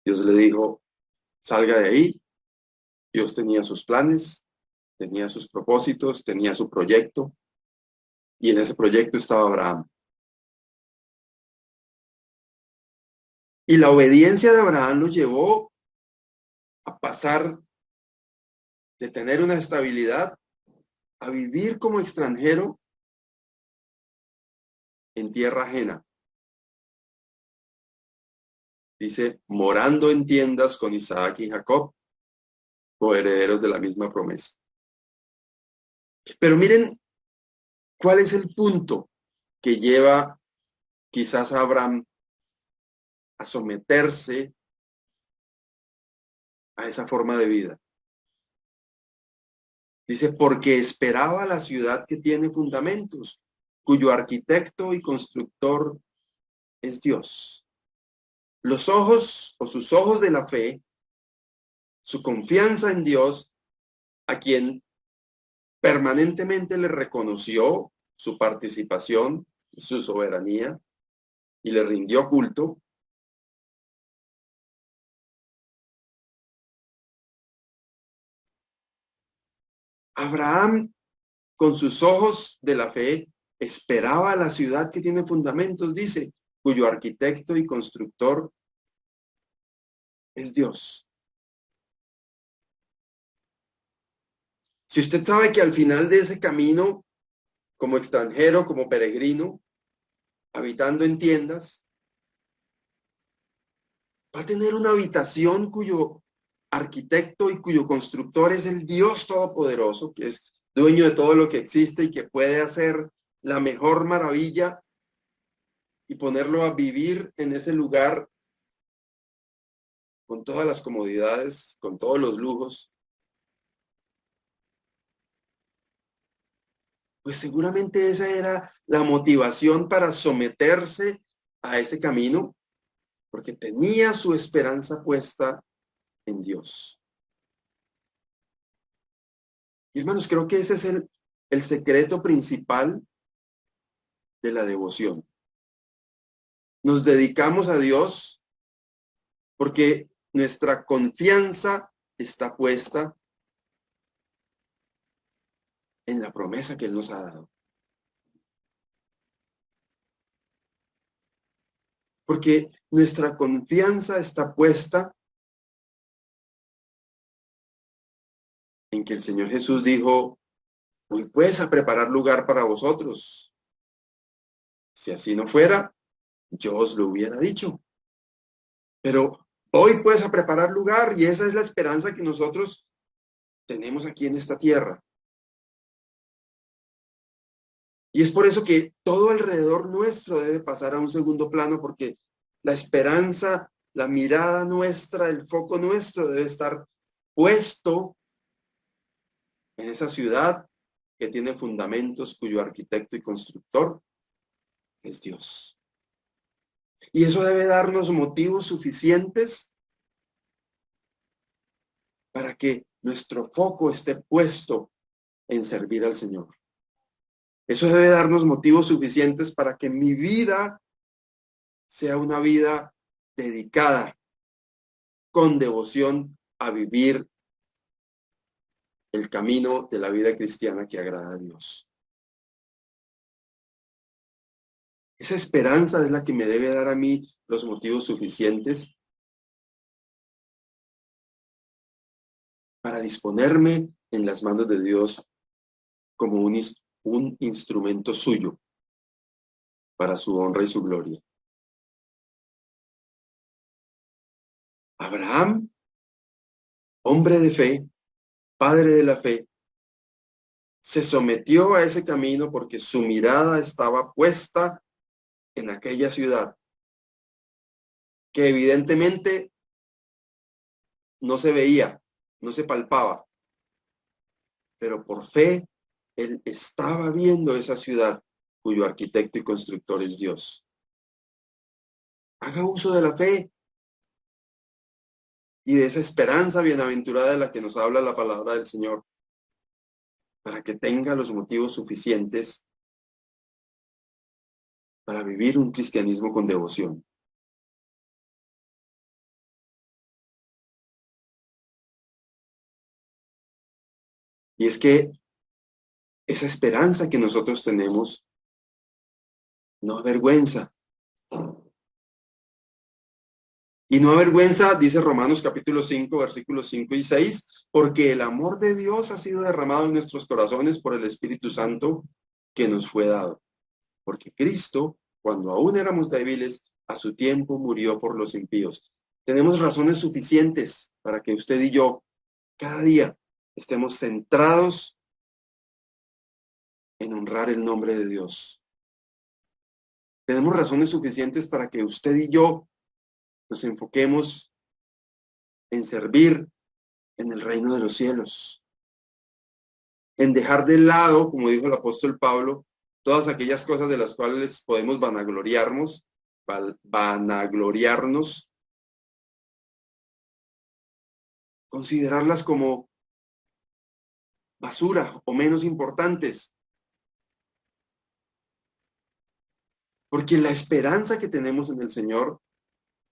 Dios le dijo: salga de ahí. Dios tenía sus planes, tenía sus propósitos, tenía su proyecto, y en ese proyecto estaba Abraham. Y la obediencia de Abraham lo llevó a pasar de tener una estabilidad a vivir como extranjero en tierra ajena. Dice, morando en tiendas con Isaac y Jacob, coherederos de la misma promesa. Pero miren cuál es el punto que lleva quizás a Abraham a someterse a esa forma de vida. Dice, porque esperaba la ciudad que tiene fundamentos, cuyo arquitecto y constructor es Dios. Los ojos o sus ojos de la fe, su confianza en Dios, a quien permanentemente le reconoció su participación, su soberanía, y le rindió culto. Abraham, con sus ojos de la fe, esperaba la ciudad que tiene fundamentos, dice, cuyo arquitecto y constructor es Dios. Si usted sabe que al final de ese camino, como extranjero, como peregrino, habitando en tiendas, Va a tener una habitación cuyo arquitecto y cuyo constructor es el Dios Todopoderoso, que es dueño de todo lo que existe y que puede hacer la mejor maravilla y ponerlo a vivir en ese lugar con todas las comodidades, con todos los lujos. Pues seguramente esa era la motivación para someterse a ese camino, porque tenía su esperanza puesta en Dios. Y hermanos, creo que ese es el secreto principal de la devoción. Nos dedicamos a Dios porque nuestra confianza está puesta en la promesa que Él nos ha dado. Porque nuestra confianza está puesta en que el Señor Jesús dijo, hoy puedes a preparar lugar para vosotros. Si así no fuera, yo os lo hubiera dicho. Pero hoy puedes a preparar lugar y esa es la esperanza que nosotros tenemos aquí en esta tierra. Y es por eso que todo alrededor nuestro debe pasar a un segundo plano, porque la esperanza, la mirada nuestra, el foco nuestro debe estar puesto en esa ciudad que tiene fundamentos, cuyo arquitecto y constructor es Dios. Y eso debe darnos motivos suficientes para que nuestro foco esté puesto en servir al Señor. Eso debe darnos motivos suficientes para que mi vida sea una vida dedicada con devoción a vivir el camino de la vida cristiana que agrada a Dios. Esa esperanza es la que me debe dar a mí los motivos suficientes para disponerme en las manos de Dios como un instrumento suyo para su honra y su gloria. Abraham, hombre de fe, padre de la fe, se sometió a ese camino porque su mirada estaba puesta en aquella ciudad, que evidentemente no se veía, no se palpaba, pero por fe él estaba viendo esa ciudad cuyo arquitecto y constructor es Dios. Haga uso de la fe y de esa esperanza bienaventurada de la que nos habla la palabra del Señor, para que tenga los motivos suficientes para vivir un cristianismo con devoción. Y es que esa esperanza que nosotros tenemos no avergüenza. Y no avergüenza, dice Romanos capítulo 5, versículos 5 y 6, porque el amor de Dios ha sido derramado en nuestros corazones por el Espíritu Santo que nos fue dado. Porque Cristo, cuando aún éramos débiles, a su tiempo murió por los impíos. Tenemos razones suficientes para que usted y yo cada día estemos centrados en honrar el nombre de Dios. Tenemos razones suficientes para que usted y yo nos enfoquemos en servir en el reino de los cielos, en dejar de lado, como dijo el apóstol Pablo, todas aquellas cosas de las cuales podemos vanagloriarnos, considerarlas como basura o menos importantes. Porque la esperanza que tenemos en el Señor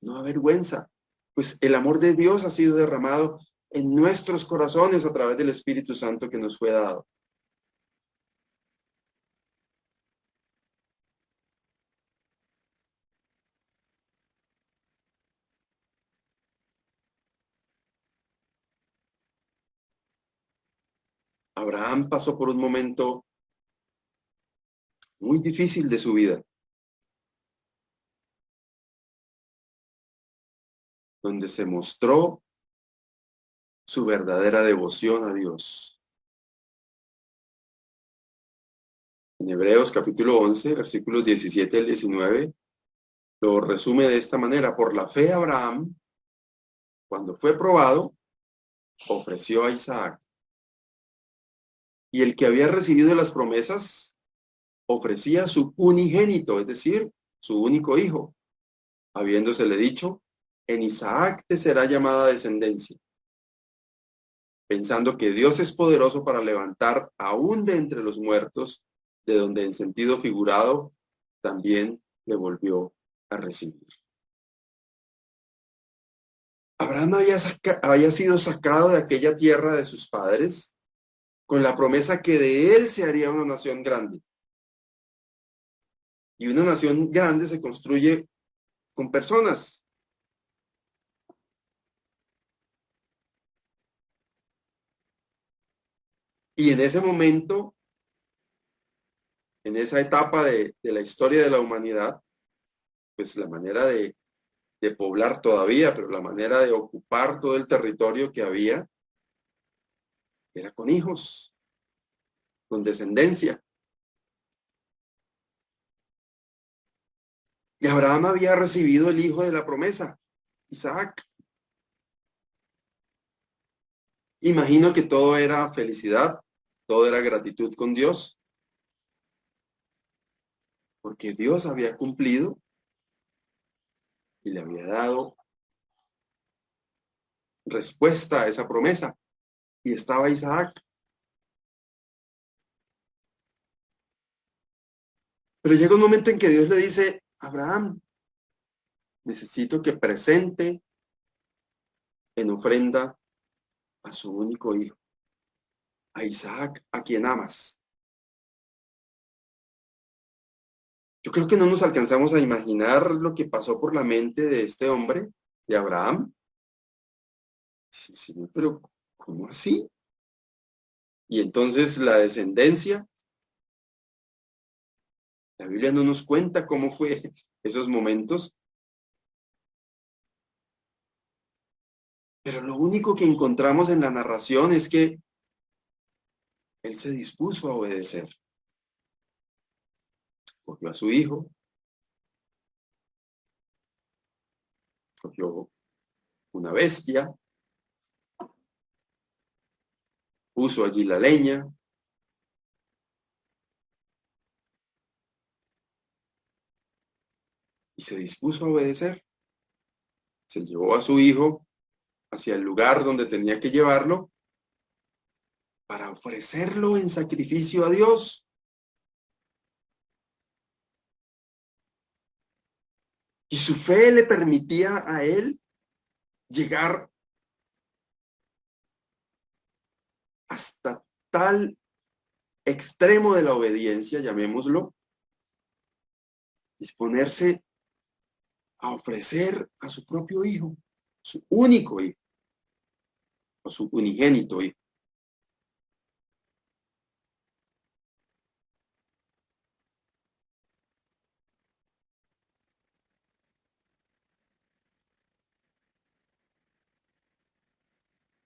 no avergüenza, pues el amor de Dios ha sido derramado en nuestros corazones a través del Espíritu Santo que nos fue dado. Abraham pasó por un momento muy difícil de su vida. donde se mostró su verdadera devoción a Dios. En Hebreos capítulo 11, versículos 17 al 19, lo resume de esta manera: por la fe Abraham, cuando fue probado, ofreció a Isaac. Y el que había recibido las promesas, ofrecía su unigénito, es decir, su único hijo, habiéndosele dicho: en Isaac te será llamada descendencia, pensando que Dios es poderoso para levantar aún de entre los muertos, de donde en sentido figurado también le volvió a recibir. Abraham había sido sacado de aquella tierra de sus padres con la promesa que de él se haría una nación grande. Y una nación grande se construye con personas. Y en ese momento, en esa etapa de la historia de la humanidad, pues la manera de poblar todavía, pero la manera de ocupar todo el territorio que había era con hijos, con descendencia. Y Abraham había recibido el hijo de la promesa, Isaac. Imagino que todo era felicidad, todo era gratitud con Dios, porque Dios había cumplido y le había dado respuesta a esa promesa. Y estaba Isaac. Pero llega un momento en que Dios le dice: Abraham, necesito que presente en ofrenda a su único hijo, a Isaac, a quien amas. Yo creo que no nos alcanzamos a imaginar lo que pasó por la mente de este hombre, de Abraham. Sí, pero ¿cómo así? Y entonces la descendencia, la Biblia no nos cuenta cómo fue esos momentos, pero lo único que encontramos en la narración es que él se dispuso a obedecer. Cogió a su hijo, cogió una bestia, puso allí la leña, y se dispuso a obedecer. Se llevó a su hijo hacia el lugar donde tenía que llevarlo para ofrecerlo en sacrificio a Dios. Y su fe le permitía a él llegar hasta tal extremo de la obediencia, llamémoslo, disponerse a ofrecer a su propio hijo, su único hijo, o su unigénito hijo.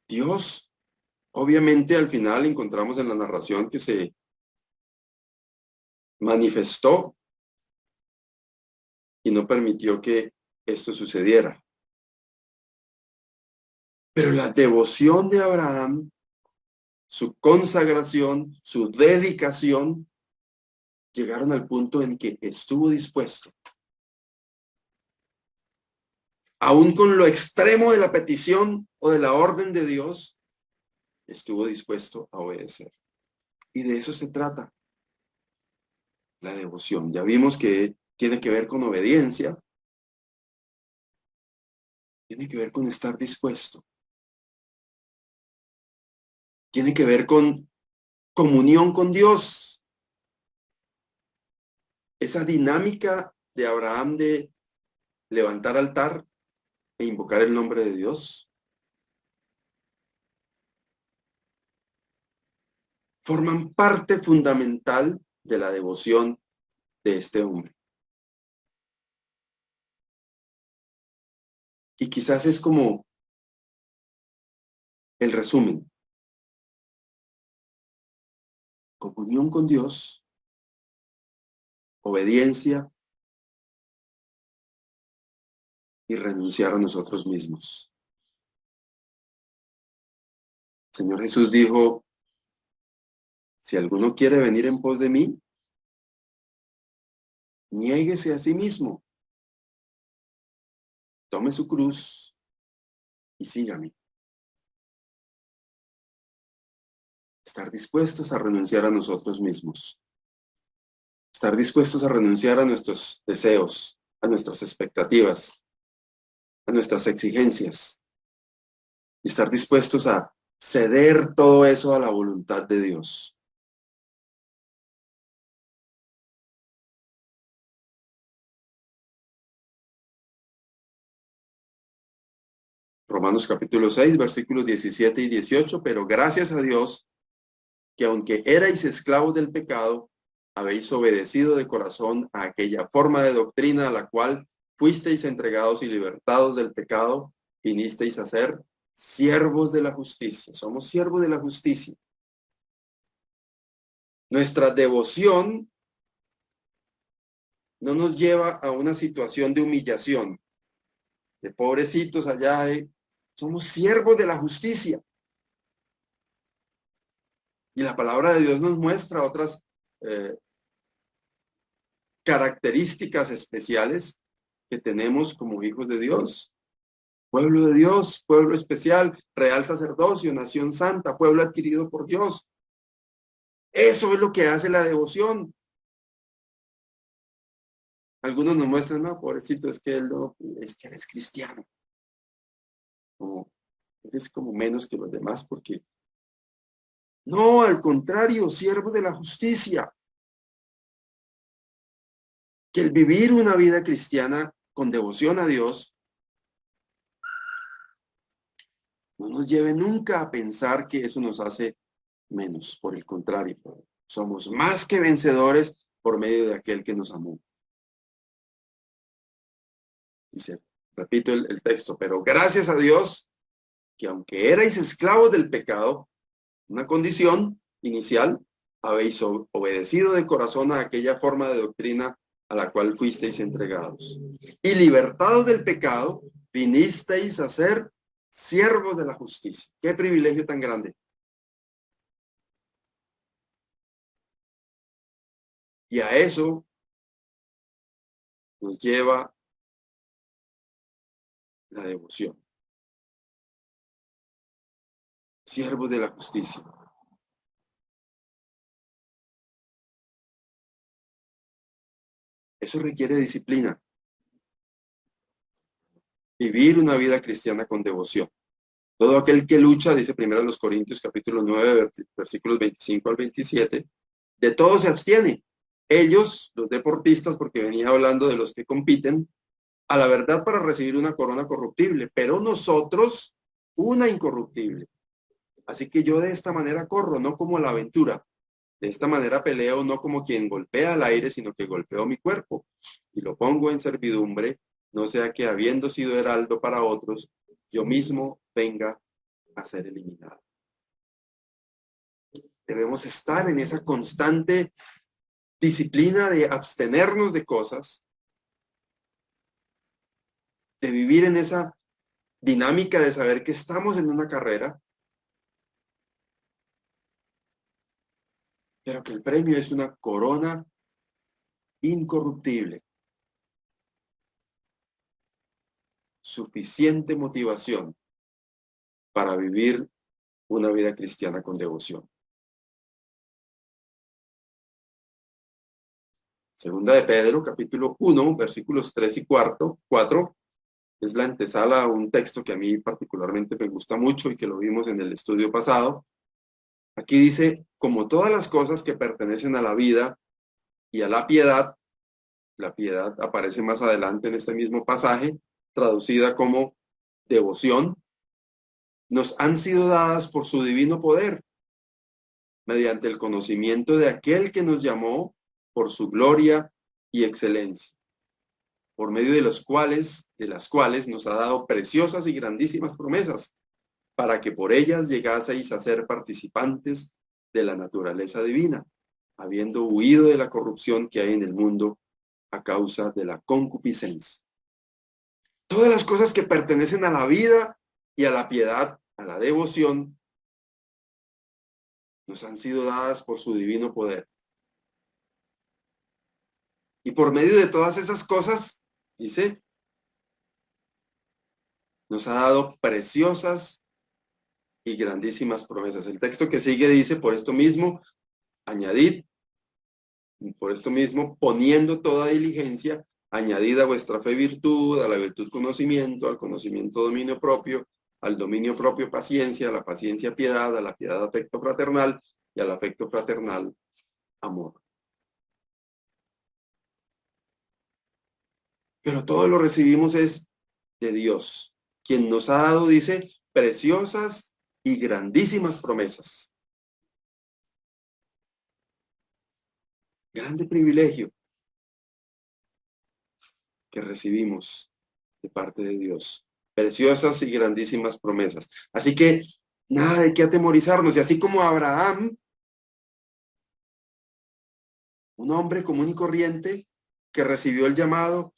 Dios, obviamente, al final encontramos en la narración que se manifestó y no permitió que esto sucediera. Pero la devoción de Abraham, su consagración, su dedicación, llegaron al punto en que estuvo dispuesto, aún con lo extremo de la petición o de la orden de Dios, estuvo dispuesto a obedecer. Y de eso se trata la devoción. Ya vimos que tiene que ver con obediencia, tiene que ver con estar dispuesto, tiene que ver con comunión con Dios. Esa dinámica de Abraham de levantar altar e invocar el nombre de Dios forman parte fundamental de la devoción de este hombre. Y quizás es como el resumen. Comunión con Dios, obediencia y renunciar a nosotros mismos. El Señor Jesús dijo, si alguno quiere venir en pos de mí, niéguese a sí mismo, tome su cruz y sígame. Estar dispuestos a renunciar a nosotros mismos. Estar dispuestos a renunciar a nuestros deseos, a nuestras expectativas, a nuestras exigencias. Y estar dispuestos a ceder todo eso a la voluntad de Dios. Romanos capítulo 6, versículos 17 y 18, pero gracias a Dios que aunque erais esclavos del pecado, habéis obedecido de corazón a aquella forma de doctrina a la cual fuisteis entregados y libertados del pecado, vinisteis a ser siervos de la justicia. Somos siervos de la justicia. Nuestra devoción no nos lleva a una situación de humillación, de pobrecitos allá. Somos siervos de la justicia. Y la palabra de Dios nos muestra otras características especiales que tenemos como hijos de Dios. Pueblo de Dios, pueblo especial, real sacerdocio, nación santa, pueblo adquirido por Dios. Eso es lo que hace la devoción. Algunos nos muestran, no, pobrecito, es que eres cristiano. Como, eres como menos que los demás porque... No, al contrario, siervo de la justicia. Que el vivir una vida cristiana con devoción a Dios no nos lleve nunca a pensar que eso nos hace menos. Por el contrario, somos más que vencedores por medio de aquel que nos amó. Dice, repito el texto, pero gracias a Dios que aunque erais esclavos del pecado, una condición inicial, habéis obedecido de corazón a aquella forma de doctrina a la cual fuisteis entregados. Y libertados del pecado, vinisteis a ser siervos de la justicia. Qué privilegio tan grande. Y a eso nos lleva la devoción. Siervos de la justicia. Eso requiere disciplina. Vivir una vida cristiana con devoción. Todo aquel que lucha, dice primero los Corintios capítulo 9, versículos 25 al 27, de todo se abstiene. Ellos, los deportistas, porque venía hablando de los que compiten, a la verdad para recibir una corona corruptible, pero nosotros una incorruptible. Así que yo de esta manera corro, no como la aventura. De esta manera peleo no como quien golpea al aire, sino que golpeo mi cuerpo y lo pongo en servidumbre, no sea que habiendo sido heraldo para otros, yo mismo venga a ser eliminado. Debemos estar en esa constante disciplina de abstenernos de cosas, de vivir en esa dinámica de saber que estamos en una carrera, pero que el premio es una corona incorruptible. Suficiente motivación para vivir una vida cristiana con devoción. Segunda de Pedro, capítulo 1, versículos 3 y 4, es la antesala a un texto que a mí particularmente me gusta mucho y que lo vimos en el estudio pasado. Aquí dice, como todas las cosas que pertenecen a la vida y a la piedad aparece más adelante en este mismo pasaje, traducida como devoción, nos han sido dadas por su divino poder, mediante el conocimiento de aquel que nos llamó por su gloria y excelencia. por medio de las cuales nos ha dado preciosas y grandísimas promesas, para que por ellas llegaseis a ser participantes de la naturaleza divina, habiendo huido de la corrupción que hay en el mundo a causa de la concupiscencia. Todas las cosas que pertenecen a la vida y a la piedad, a la devoción, nos han sido dadas por su divino poder. Y por medio de todas esas cosas, dice, nos ha dado preciosas y grandísimas promesas. El texto que sigue dice, por esto mismo, añadid, por esto mismo, poniendo toda diligencia, añadid a vuestra fe virtud, a la virtud conocimiento, al conocimiento dominio propio, al dominio propio paciencia, a la paciencia piedad, a la piedad afecto fraternal y al afecto fraternal amor. Pero todo lo recibimos es de Dios, quien nos ha dado, dice, preciosas y grandísimas promesas. Grande privilegio que recibimos de parte de Dios. Preciosas y grandísimas promesas. Así que nada de qué atemorizarnos. Y así como Abraham, un hombre común y corriente que recibió el llamado,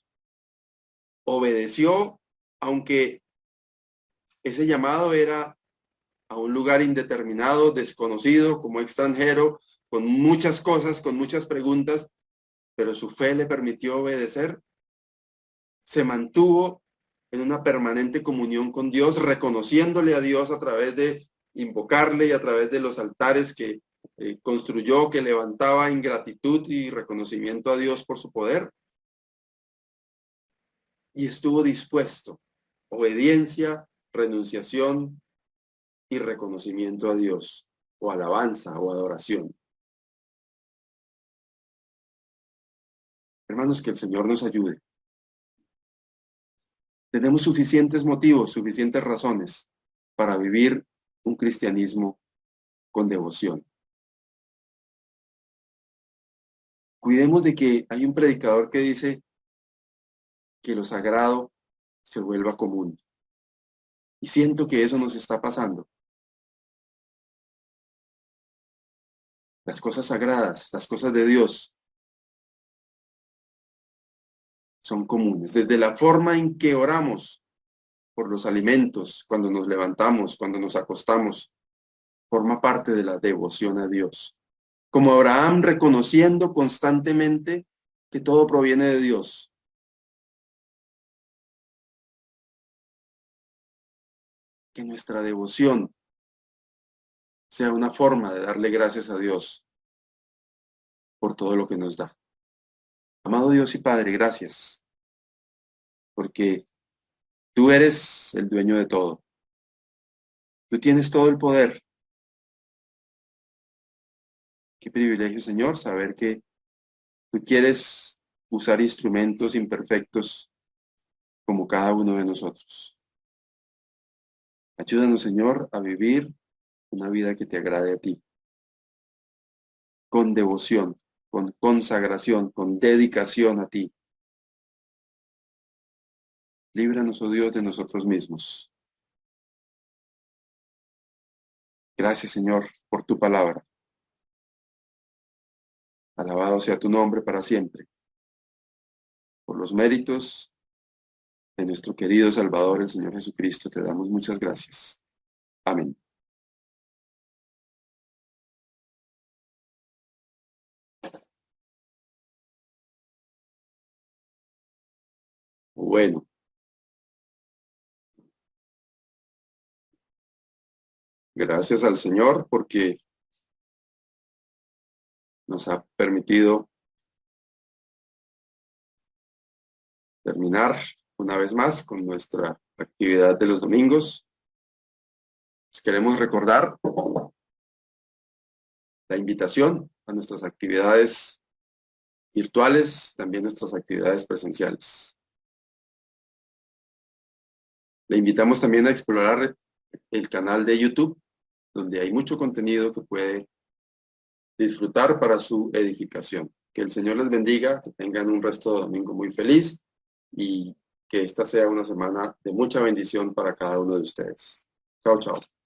obedeció, aunque ese llamado era a un lugar indeterminado, desconocido, como extranjero, con muchas cosas, con muchas preguntas, pero su fe le permitió obedecer. Se mantuvo en una permanente comunión con Dios, reconociéndole a Dios a través de invocarle y a través de los altares que construyó, que levantaba en gratitud y reconocimiento a Dios por su poder. Y estuvo dispuesto, obediencia, renunciación y reconocimiento a Dios, o alabanza o adoración. Hermanos, que el Señor nos ayude. Tenemos suficientes motivos, suficientes razones para vivir un cristianismo con devoción. Cuidemos de que hay un predicador que dice que lo sagrado se vuelva común. Y siento que eso nos está pasando. Las cosas sagradas, las cosas de Dios, son comunes. Desde la forma en que oramos por los alimentos, cuando nos levantamos, cuando nos acostamos, forma parte de la devoción a Dios. Como Abraham, reconociendo constantemente que todo proviene de Dios. Que nuestra devoción sea una forma de darle gracias a Dios por todo lo que nos da. Amado Dios y Padre, gracias, porque tú eres el dueño de todo. Tú tienes todo el poder. Qué privilegio, Señor, saber que tú quieres usar instrumentos imperfectos como cada uno de nosotros. Ayúdanos, Señor, a vivir una vida que te agrade a ti, con devoción, con consagración, con dedicación a ti. Líbranos, oh Dios, de nosotros mismos. Gracias, Señor, por tu palabra. Alabado sea tu nombre para siempre. Por los méritos de nuestro querido Salvador, el Señor Jesucristo, te damos muchas gracias. Amén. Bueno. Gracias al Señor porque nos ha permitido terminar una vez más con nuestra actividad de los domingos. Les queremos recordar la invitación a nuestras actividades virtuales, también nuestras actividades presenciales. Le invitamos también a explorar el canal de YouTube, donde hay mucho contenido que puede disfrutar para su edificación. Que el Señor les bendiga, que tengan un resto de domingo muy feliz y que esta sea una semana de mucha bendición para cada uno de ustedes. Chao, chao.